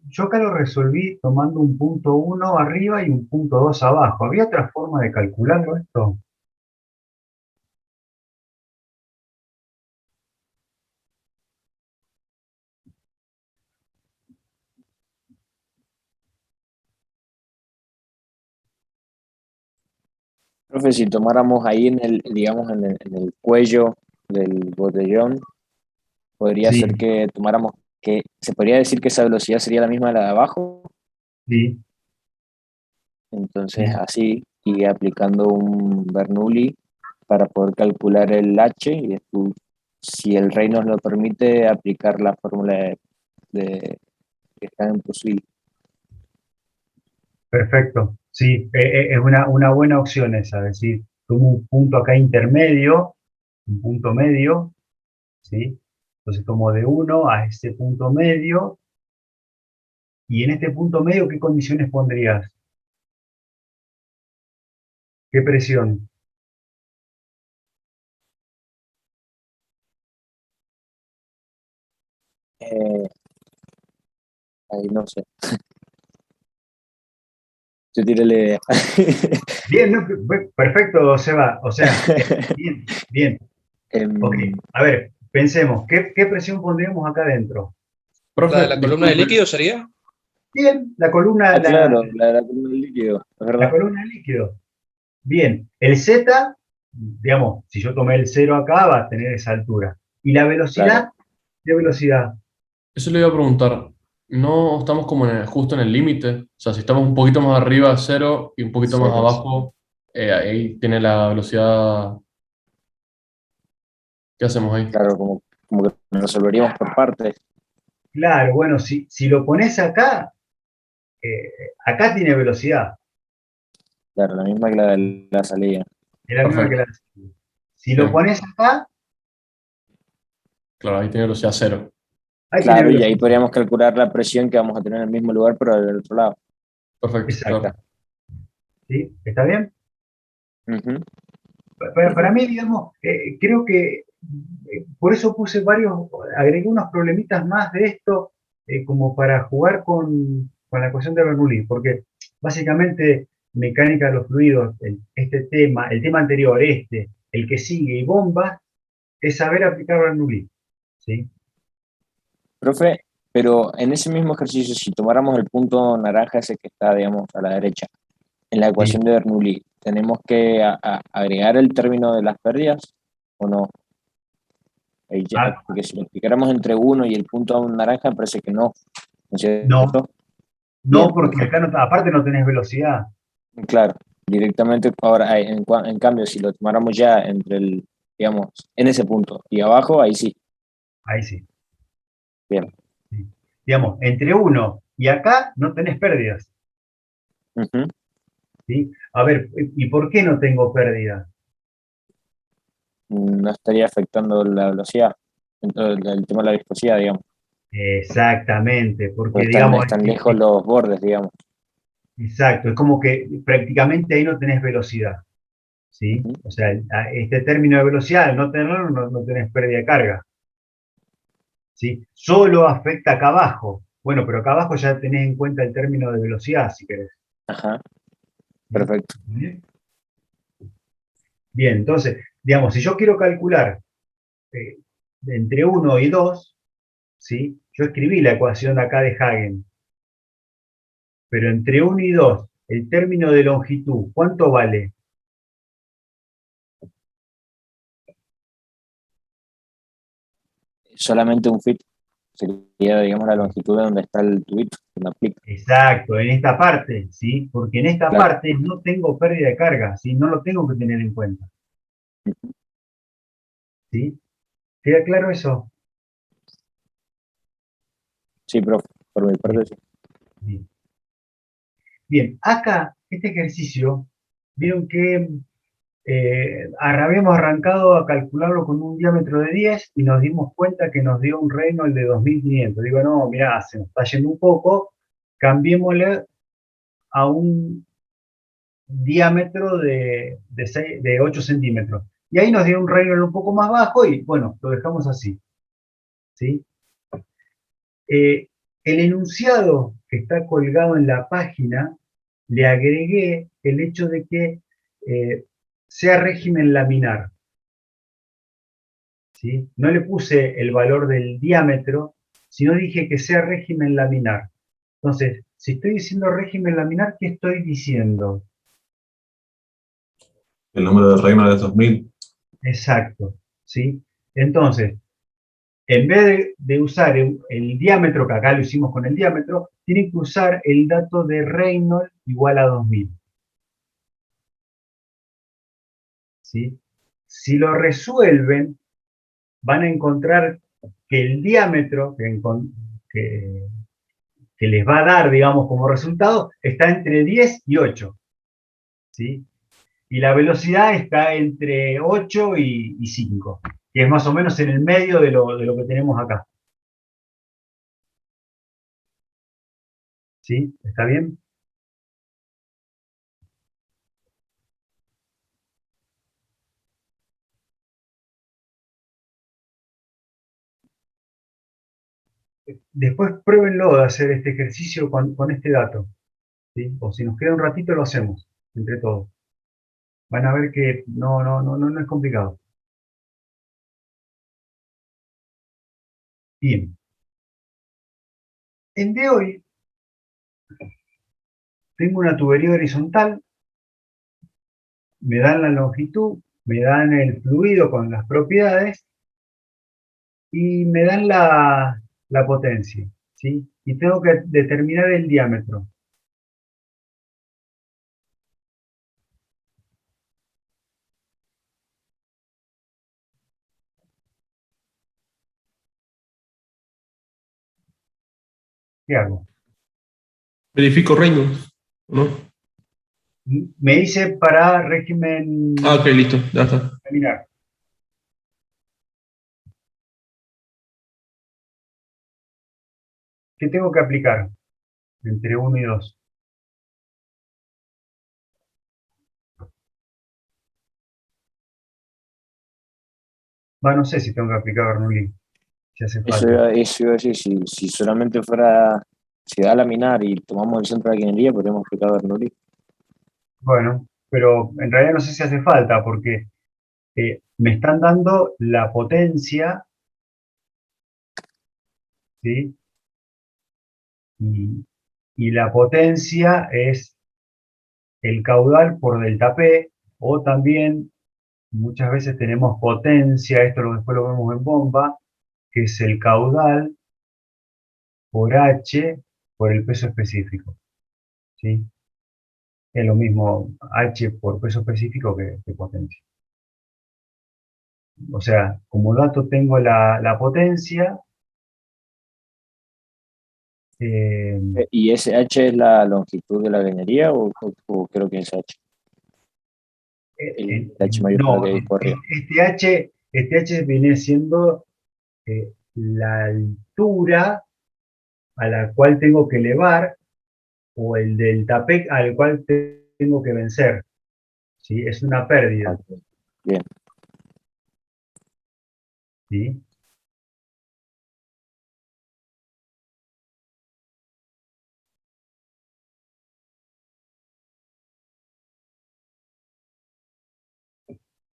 Yo acá lo resolví tomando un punto 1 arriba y un punto 2 abajo. ¿Había otra forma de calcularlo esto? Profe, si tomáramos ahí en el, digamos, en el cuello del botellón, podría ser Sí, que tomáramos, que se podría decir que esa velocidad sería la misma de la de abajo, sí, entonces sí. así, y aplicando un Bernoulli para poder calcular el H y después, si el rey nos lo permite, aplicar la fórmula que está en Poiseuille. Perfecto. Sí, es una buena opción esa. Es decir, tomo un punto acá intermedio, un punto medio, ¿sí? Entonces tomo de 1 a ese punto medio. Y en este punto medio, ¿qué condiciones pondrías? ¿Qué presión? Eh, ahí no sé, yo tiré la idea. Bien, ¿no? Perfecto, Seba. O sea, bien, bien. Ok, Em, a ver, pensemos, ¿qué presión pondríamos acá adentro? ¿La de Profe, la columna de disculpe. líquido sería? Bien, la columna, claro, la columna del líquido, es la verdad. columna de líquido. Bien, el Z, digamos, si yo tomé el cero acá, va a tener esa altura. ¿Y la Claro. velocidad? ¿Qué velocidad? Eso le iba a preguntar. ¿No estamos como justo en el límite? O sea, si estamos un poquito más arriba de cero y un poquito más Cero, sí. abajo, ahí tiene la velocidad. ¿Qué hacemos ahí? Claro, como que nos resolveríamos por partes. Claro, bueno, si lo pones acá, acá tiene velocidad. Claro, la misma que la de la salida. Es la misma que Perfecto. la. Si lo Bien. pones acá, Claro, ahí tiene velocidad cero. ahí tiene Claro, y ahí velocidad. podríamos calcular la presión que vamos a tener en el mismo lugar, pero del otro lado. Perfecto, Ahí Exacto. está. claro. ¿Sí? ¿Está bien? Ujú. Para mí, digamos, creo que por eso agregué unos problemitas más de esto, como para jugar con la ecuación de Bernoulli, porque básicamente mecánica de los fluidos, este tema, el tema anterior, el que sigue y bombas, es saber aplicar Bernoulli, ¿sí? Profe, pero en ese mismo ejercicio, si tomáramos el punto naranja ese que está, digamos, a la derecha, en la Sí. ecuación de Bernoulli, ¿tenemos que agregar el término de las pérdidas o no? Ahí Ah, porque si lo aplicáramos entre uno y el punto naranja, parece que no. ¿No es no, cierto? no, Bien, porque acá perfecto. aparte no tenés velocidad. Claro, directamente ahora, en cambio, si lo tomáramos ya entre el, digamos, en ese punto y abajo, ahí sí. Ahí sí. Bien. Sí. Digamos, entre uno y acá no tenés pérdidas, Ujú. ¿sí? A ver, ¿y por qué no tengo pérdidas? No estaría afectando la velocidad, el tema de la viscosidad, digamos, Exactamente, porque porque digamos, están lejos los bordes, digamos. exacto, es como que prácticamente ahí no tenés velocidad, ¿sí? Ujú. O sea, este término de velocidad, al no tenerlo, no tenés pérdida de carga, ¿sí? Solo afecta acá abajo. Bueno, pero acá abajo ya tenés en cuenta el término de velocidad, si querés. Ajá, ¿Sí? perfecto. Bien. Bien, entonces, digamos, si yo quiero calcular eh, entre 1 y 2, ¿sí? Yo escribí la ecuación de acá de Hagen, pero entre 1 y 2, el término de longitud, ¿cuánto vale? Solamente un fit sería, digamos, la longitud de donde está el tweet, donde aplica. Exacto, en esta parte, ¿sí? Porque en esta Claro. parte no tengo pérdida de carga, ¿sí? No lo tengo que tener en cuenta, ¿sí? ¿Queda claro eso? Sí, profe, por mi parte Bien, sí. bien. Bien, acá, este ejercicio, vieron que habíamos arrancado a calcularlo con un diámetro de 10 y nos dimos cuenta que nos dio un Reynolds de 2500. Digo, no, mirá, se nos está yendo un poco, cambiémosle a un diámetro de 8 centímetros. Y ahí nos dio un Reynolds un poco más bajo y bueno, lo dejamos así, ¿sí? Eh, el enunciado que está colgado en la página, le agregué el hecho de que sea régimen laminar, ¿sí? No le puse el valor del diámetro, sino dije que sea régimen laminar. Entonces, si estoy diciendo régimen laminar, ¿qué estoy diciendo? El número de Reynolds es 2000. Exacto, ¿sí? Entonces, en vez de usar el diámetro, que acá lo hicimos con el diámetro, tienen que usar el dato de Reynolds igual a 2000, ¿sí? Si lo resuelven, van a encontrar que el diámetro que, que les va a dar, digamos, como resultado, está entre 10 y 8, ¿sí? Y la velocidad está entre 8 y 5, que es más o menos en el medio de lo que tenemos acá. ¿Sí? ¿Está bien? Después pruébenlo de hacer este ejercicio con este dato, ¿sí? O si nos queda un ratito lo hacemos, entre todos. Van a ver que no es complicado. Bien. En de hoy tengo una tubería horizontal, me dan la longitud, me dan el fluido con las propiedades y me dan la potencia, ¿sí? Y tengo que determinar el diámetro. ¿Qué hago? Verifico Reynolds, ¿no? Me dice para régimen Ah, ok, listo, ya está. laminar. ¿Qué tengo que aplicar entre 1 y 2? No sé si tengo que aplicar Bernoulli, si hace falta. Eso iba a decir, si solamente fuera, si da laminar y tomamos el centro de la ingeniería, podríamos aplicar Bernoulli. Bueno, pero en realidad no sé si hace falta porque me están dando la potencia, ¿sí? Y, y la potencia es el caudal por delta P, o también muchas veces tenemos potencia, después lo vemos en bomba, que es el caudal por H por el peso específico, ¿sí? Es lo mismo H por peso específico que potencia. O sea, como dato tengo la potencia, eh, ¿Y ese H es la longitud de la cañería o creo que es H? El H mayúscula no, que discorre. este H viene siendo la altura a la cual tengo que elevar o el delta P al cual tengo que vencer, ¿sí? Es una pérdida, Ok, bien. ¿sí?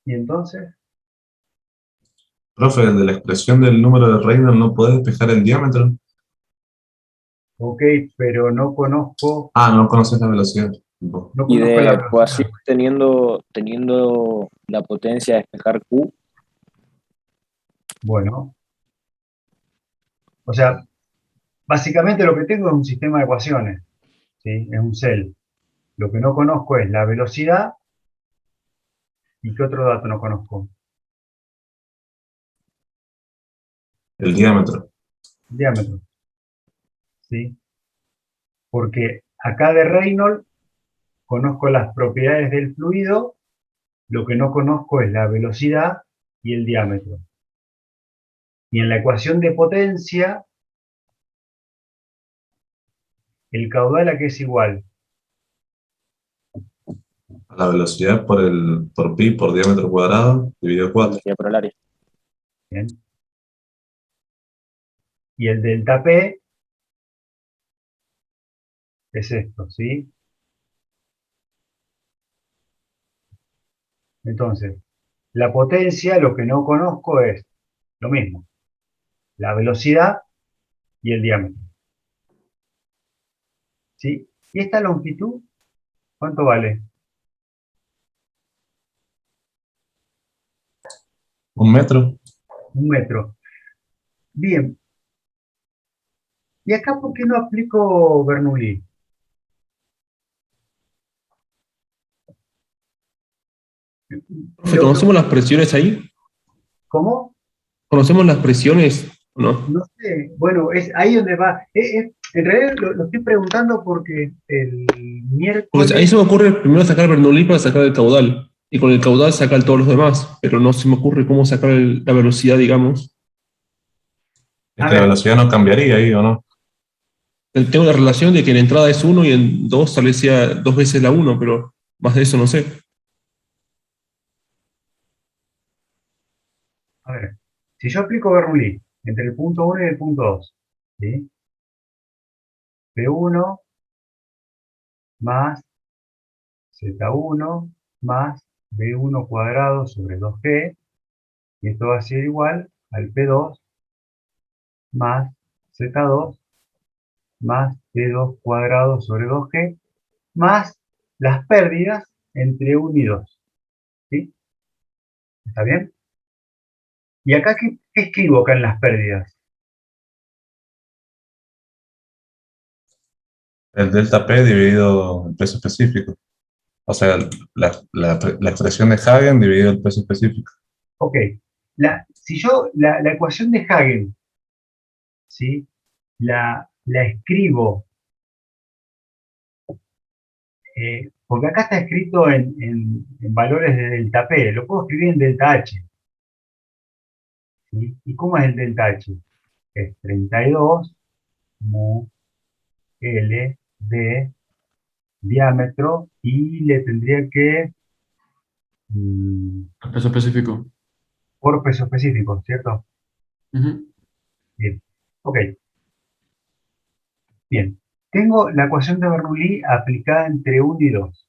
Y entonces, Profe, de la expresión del número de Reynolds no puede despejar el diámetro. ok, pero no conozco, Ah, no conoces la velocidad. no Y conozco la de velocidad. ecuación teniendo la potencia de despejar Q, Bueno, o sea, básicamente lo que tengo es un sistema de ecuaciones, ¿sí? Es un cel. Lo que no conozco es la velocidad y qué otro dato no conozco. El diámetro. El diámetro, ¿sí? Porque acá de Reynolds conozco las propiedades del fluido, lo que no conozco es la velocidad y el diámetro. Y en la ecuación de potencia, el caudal a qué es igual. A la velocidad por pi por diámetro cuadrado dividido 4. velocidad por el área. ¿Bien? Y el delta P es esto, ¿sí? Entonces, la potencia, lo que no conozco es lo mismo, la velocidad y el diámetro, ¿sí? ¿Y esta longitud cuánto vale? ¿Un metro? 1 metro. Bien. ¿Y acá por qué no aplico Bernoulli? Profe, ¿conocemos las presiones ahí? ¿Cómo? ¿Conocemos las presiones o no? No sé. Bueno, es ahí donde va. En realidad lo estoy preguntando porque el Porque ahí miércoles. se me ocurre primero sacar Bernoulli para sacar el caudal. Y con el caudal sacar todos los demás. Pero no se me ocurre cómo sacar la velocidad, digamos. Es A que la ver, velocidad no cambiaría ahí, ¿o no? Tengo la relación de que en entrada es 1 y en 2 sale sea 2 veces la 1, pero más de eso no sé. a ver. Si yo aplico Bernoulli entre el punto 1 y el punto 2, ¿sí? P1 más Z1 más B1 cuadrado sobre 2G, y esto va a ser igual al P2 más Z2 más P2 cuadrado sobre 2G, más las pérdidas entre 1 y 2. ¿Sí? ¿Está bien? ¿Y acá qué escribo acá en las pérdidas? El delta P dividido el peso específico. O sea, la expresión de Hagen dividido el peso específico. Ok, si yo la ecuación de Hagen, ¿sí? La escribo, porque acá está escrito en valores de delta P, lo puedo escribir en delta H. ¿Sí? ¿Y cómo es el delta H? Es 32 mu L de diámetro y le tendría que, El peso específico. por peso específico, ¿cierto? Ujú. Bien, ok, bien. Tengo la ecuación de Bernoulli aplicada entre 1 y 2.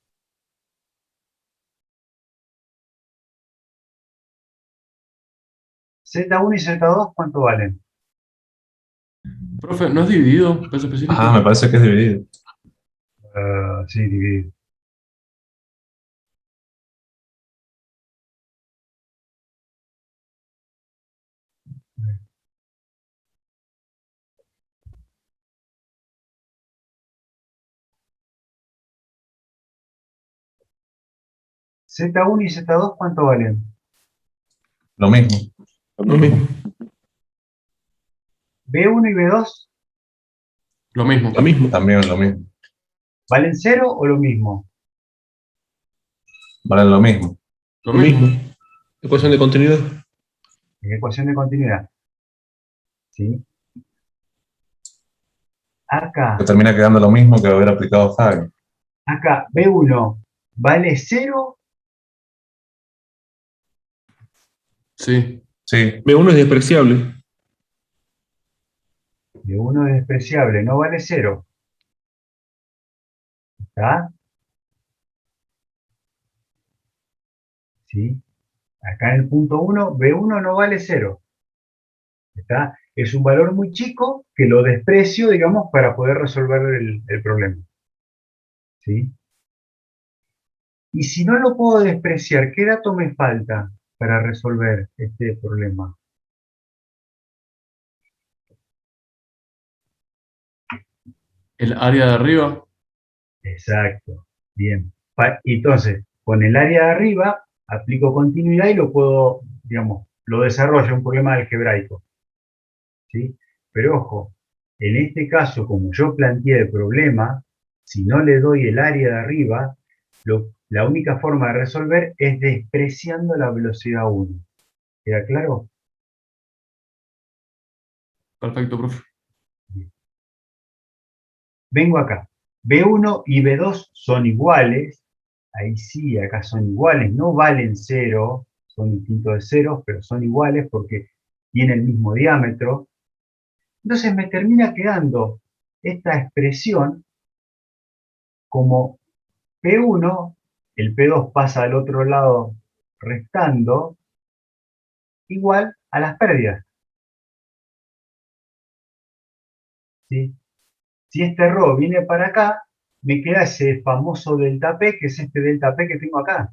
Z1 y Z2, ¿cuánto valen? Profe, ¿no es dividido peso Ajá, me específico? parece que es dividido. Sí, dividido. Z1 y Z2, ¿cuánto valen? Lo mismo. Lo mismo. B1 y B2, Lo mismo. Lo mismo. También lo mismo. ¿valen 0 o lo mismo? Valen lo mismo. Lo Lo mismo. mismo. Ecuación de continuidad. Es ecuación de continuidad. ¿Sí? Que Acá, termina quedando lo mismo que haber aplicado Hagen. acá, B1 vale 0. Sí. Sí, B1 es despreciable. B1 es despreciable, no vale 0. ¿Está? ¿Sí? Acá en el punto 1, B1 no vale 0. ¿Está? Es un valor muy chico que lo desprecio, digamos, para poder resolver el problema. ¿Sí? Y si no lo puedo despreciar, ¿qué dato me falta para resolver este problema? El área de arriba. Exacto. Bien. Entonces, con el área de arriba, aplico continuidad y lo puedo, digamos, lo desarrollo, un problema algebraico. ¿Sí? Pero ojo, en este caso, como yo planteé el problema, si no le doy el área de arriba, la única forma de resolver es despreciando la velocidad 1. ¿Queda claro? Perfecto, profe. Vengo acá. B1 y B2 son iguales. Ahí sí, acá son iguales. No valen 0, son distintos de 0, pero son iguales porque tienen el mismo diámetro. Entonces me termina quedando esta expresión como P1, el P2 pasa al otro lado restando, igual a las pérdidas. ¿Sí? Si este ρ viene para acá, me queda ese famoso delta P, que es este delta P que tengo acá.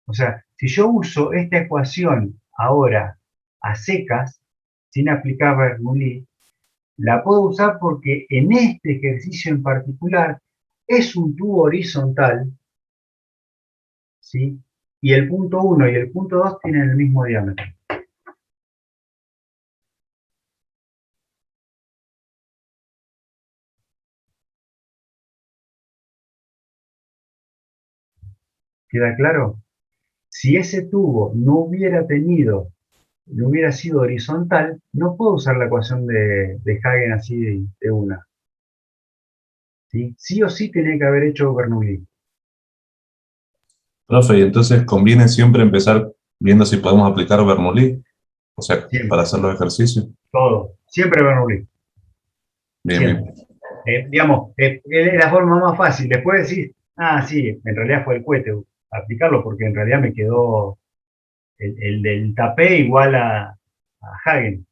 O sea, si yo uso esta ecuación ahora a secas, sin aplicar Bernoulli, la puedo usar porque en este ejercicio en particular es un tubo horizontal, ¿sí? Y el punto 1 y el punto 2 tienen el mismo diámetro. ¿Queda claro? Si ese tubo no hubiera sido horizontal, no puedo usar la ecuación de Hagen así de una. ¿Sí? Sí o sí tiene que haber hecho Bernoulli. Profe, y entonces conviene siempre empezar viendo si podemos aplicar Bernoulli, o sea, Siempre, para hacer los ejercicios. todo. Siempre Bernoulli. Bien, Siempre. bien. Digamos, es la forma más fácil. Después decir, sí, en realidad fue el cohete aplicarlo, porque en realidad me quedó el del tapé igual a Hagen.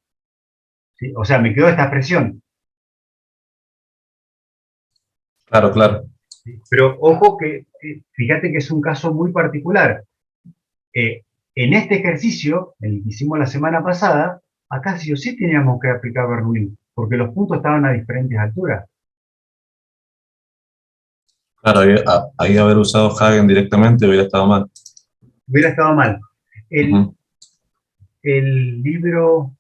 ¿Sí? O sea, me quedó esta expresión. Claro, claro. ¿Sí? Pero ojo que, fíjate que es un caso muy particular. En este ejercicio, el que hicimos la semana pasada, acá sí o sí teníamos que aplicar Bernoulli, porque los puntos estaban a diferentes alturas. Claro, ahí haber usado Hagen directamente hubiera estado mal. Hubiera estado mal. El, Ujú. el libro,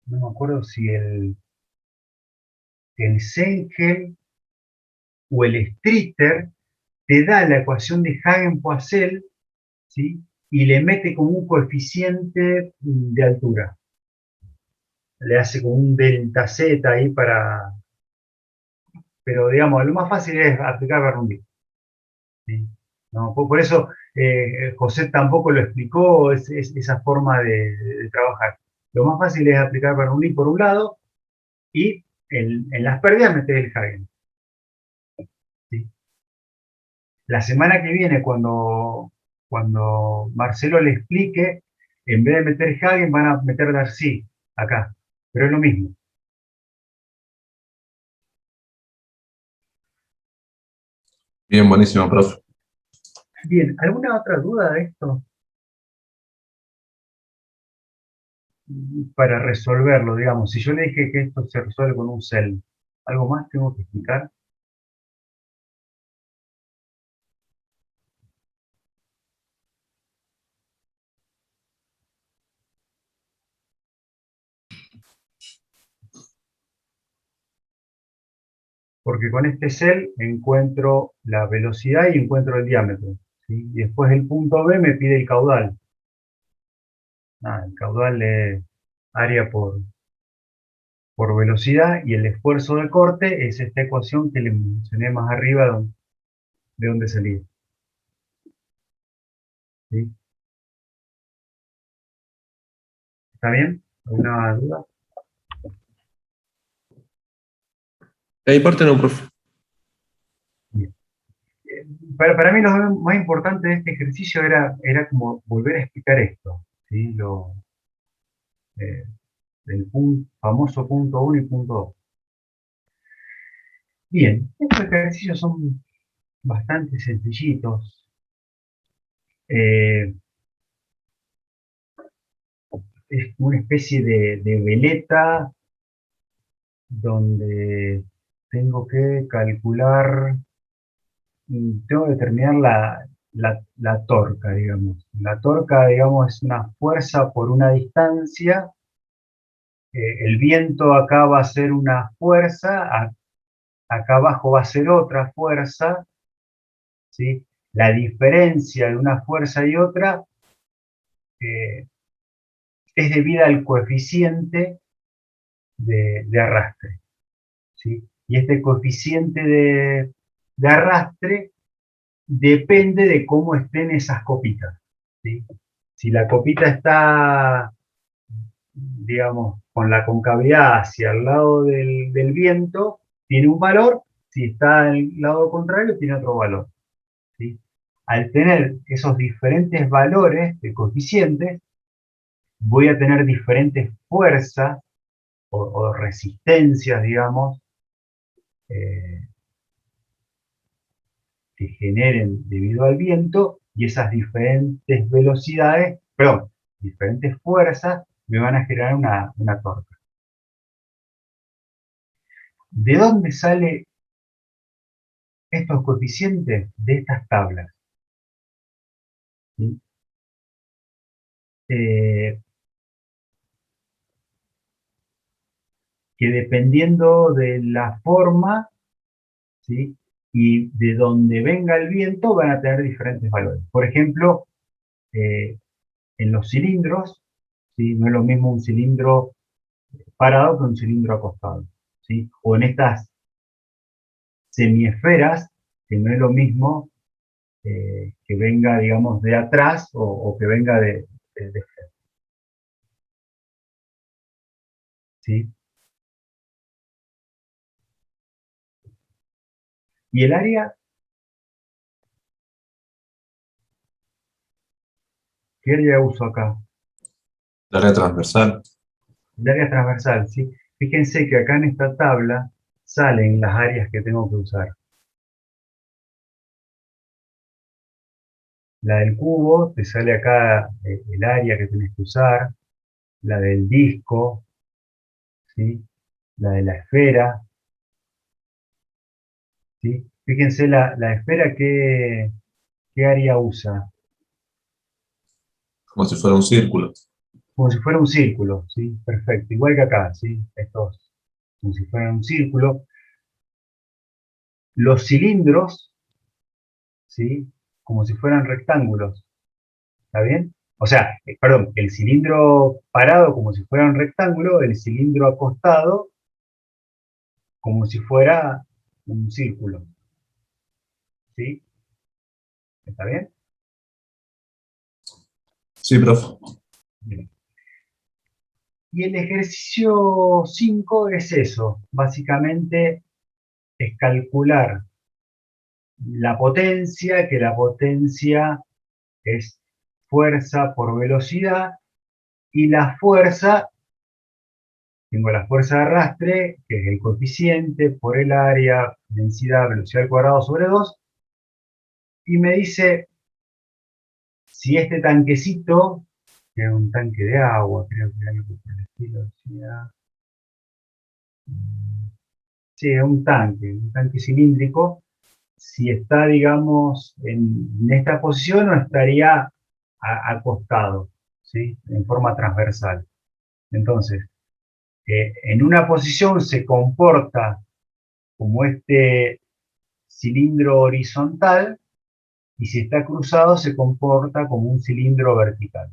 no me acuerdo si el Senkel o el Streeter te da la ecuación de Hagen-Poiseuille, ¿sí? Y le mete como un coeficiente de altura. Le hace como un delta Z ahí para... Pero digamos, lo más fácil es aplicar Bernoulli. ¿Sí? No, por eso José tampoco lo explicó, esa forma de trabajar. Lo más fácil es aplicar Bernoulli por un lado y en las pérdidas meter el Hagen. ¿Sí? La semana que viene, cuando Marcelo le explique, en vez de meter Hagen, van a meter Darcy acá. Pero es lo mismo. Bien, buenísimo, profe. Bien, ¿alguna otra duda de esto? Para resolverlo, digamos, si yo le dije que esto se resuelve con un cel, ¿algo más tengo que explicar? Porque con este cel encuentro la velocidad y encuentro el diámetro, ¿sí? Y después el punto B me pide el caudal. El caudal es área por velocidad y el esfuerzo de corte es esta ecuación que le mencioné más arriba de donde salía. ¿Sí? ¿Está bien? ¿Alguna duda? De mi parte no, profe. Bien. para mí lo más importante de este ejercicio era como volver a explicar esto, ¿sí? El famoso punto 1 y punto 2. Bien, estos ejercicios son bastante sencillitos. Es una especie de veleta donde tengo que calcular, tengo que determinar la torca, digamos. La torca, digamos, es una fuerza por una distancia. El viento acá va a ser una fuerza, acá abajo va a ser otra fuerza, ¿sí? La diferencia de una fuerza y otra es debida al coeficiente de arrastre, ¿sí? Y este coeficiente de arrastre depende de cómo estén esas copitas, ¿sí? Si la copita está, digamos, con la concavidad hacia el lado del viento, tiene un valor; si está en el lado contrario, tiene otro valor, ¿sí? Al tener esos diferentes valores de coeficientes, voy a tener diferentes fuerzas o resistencias, digamos, que generen debido al viento, y esas diferentes velocidades, perdón, diferentes fuerzas me van a generar una torca. ¿De dónde salen estos coeficientes? De estas tablas, ¿sí? Que dependiendo de la forma, ¿sí?, y de donde venga el viento, van a tener diferentes valores. Por ejemplo, en los cilindros, ¿sí?, no es lo mismo un cilindro parado que un cilindro acostado, ¿sí? O en estas semiesferas, que no es lo mismo que venga, digamos, de atrás o que venga de frente, ¿sí? Y el área, ¿qué área uso acá? El área transversal. El área transversal, ¿sí? Fíjense que acá en esta tabla salen las áreas que tengo que usar. La del cubo, te sale acá el área que tenés que usar; la del disco, ¿sí?, la de la esfera, ¿sí? Fíjense la esfera, ¿qué área usa? Como si fuera un círculo. Como si fuera un círculo, ¿sí? Perfecto, igual que acá, ¿sí? Estos, como si fueran un círculo. Los cilindros, ¿sí?, como si fueran rectángulos, ¿está bien? O sea, perdón, el cilindro parado como si fuera un rectángulo, el cilindro acostado como si fuera un círculo, ¿sí? ¿Está bien? Sí, profe. Bien. Y el ejercicio 5 es eso, básicamente es calcular la potencia, que la potencia es fuerza por velocidad, y la fuerza, tengo la fuerza de arrastre, que es el coeficiente por el área, densidad, velocidad al cuadrado sobre 2, y me dice si este tanquecito, que es un tanque de agua, creo que era algo por el estilo, decía, sí, es un tanque cilíndrico, si está, digamos, en esta posición o estaría acostado, ¿sí?, en forma transversal. Entonces, en una posición se comporta como este cilindro horizontal, y si está cruzado se comporta como un cilindro vertical,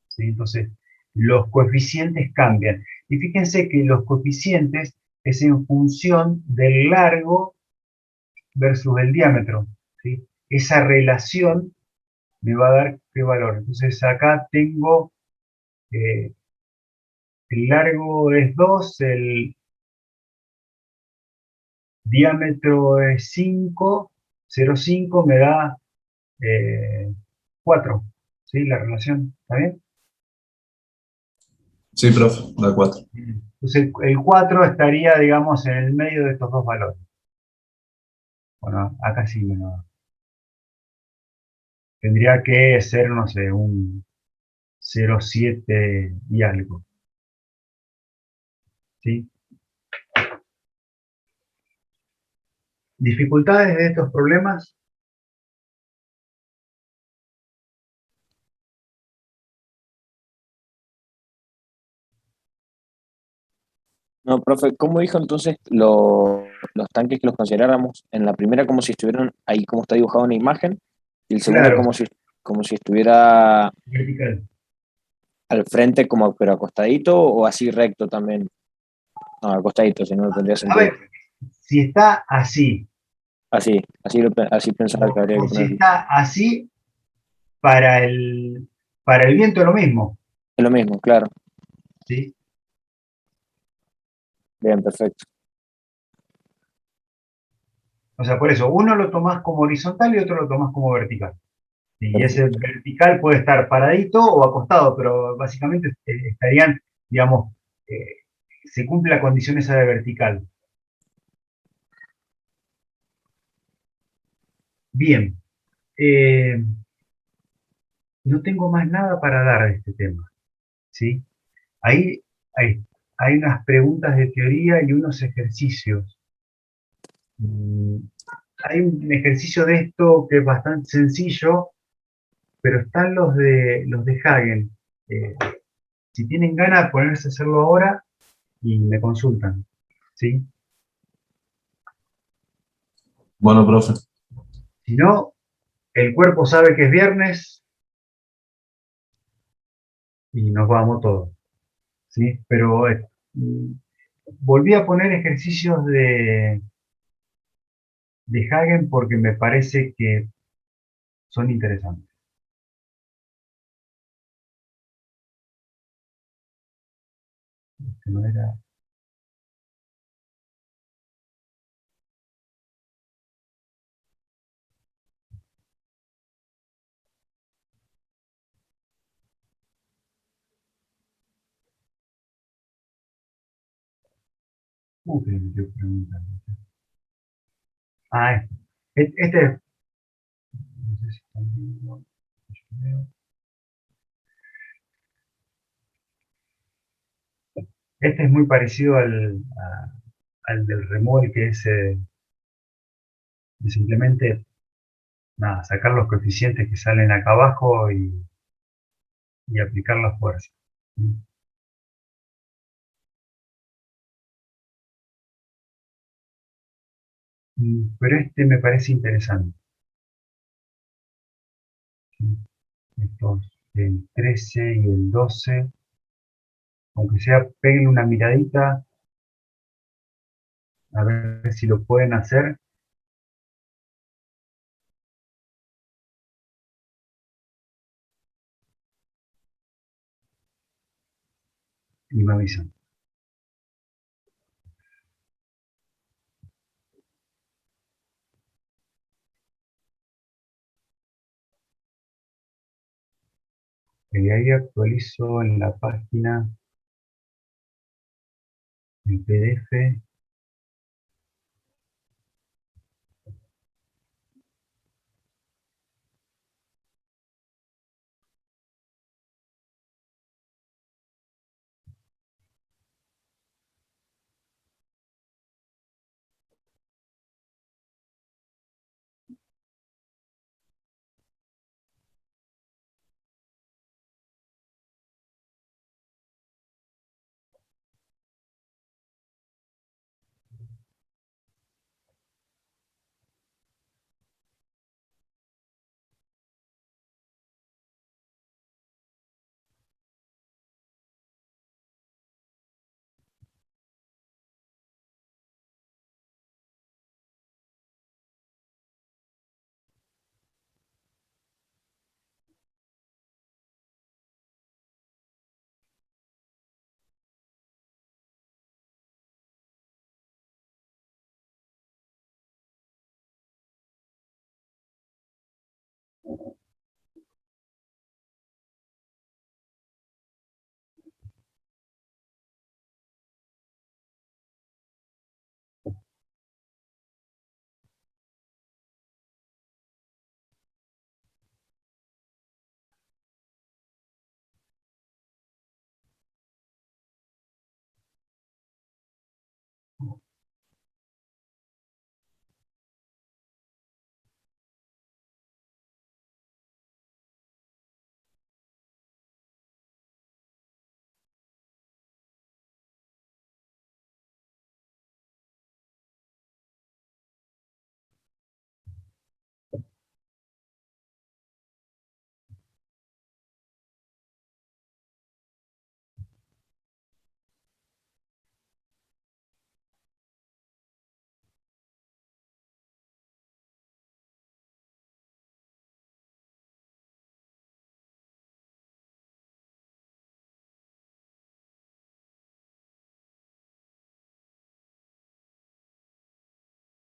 ¿sí? Entonces, los coeficientes cambian. Y fíjense que los coeficientes es en función del largo versus el diámetro, ¿sí? Esa relación me va a dar qué valor. Entonces, acá tengo el largo es 2, el diámetro es 5, 0,5 me da 4, ¿sí? La relación, ¿está bien? Sí, profe, da 4. Entonces el 4 estaría, digamos, en el medio de estos dos valores. Bueno, acá sí me lo da. Tendría que ser, no sé, un 0,7 y algo, ¿sí? ¿Dificultades de estos problemas? No, profe, ¿cómo dijo entonces los tanques que los consideráramos en la primera como si estuvieran ahí como está dibujado en la imagen y el segundo Claro, como si estuviera vertical. al frente como pero acostadito o así recto también? No, acostadito, si no no tendría A sentido. ver, si está así, Así pensaba que habría que o si ponerlo. está así, para el viento es lo mismo, Es lo mismo, claro. ¿sí? Bien, perfecto. O sea, por eso, uno lo tomás como horizontal y otro lo tomás como vertical. Y ese Perfecto. vertical puede estar paradito o acostado, pero básicamente estarían, digamos, se cumple la condición esa de vertical. Bien, eh, no tengo más nada para dar de este tema, ¿sí? Ahí hay unas preguntas de teoría y unos ejercicios. Mm, Hay un ejercicio de esto que es bastante sencillo, pero están los de Hagen. Eh, si tienen ganas de ponerse a hacerlo ahora y me consultan, ¿sí? Bueno, profe. Si no, el cuerpo sabe que es viernes y nos vamos todos, ¿sí? Pero volví a poner ejercicios de Hagen porque me parece que son interesantes. No era- que me dio preguntas. Ah, este, no sé si están viendo, yo veo. Este es muy parecido al del remolque, de simplemente nada, sacar los coeficientes que salen acá abajo y aplicar la fuerza. Pero este me parece interesante. Estos, el 13 y el 12, aunque sea, peguen una miradita a ver si lo pueden hacer y me avisan. Y ahí actualizo en la página el PDF.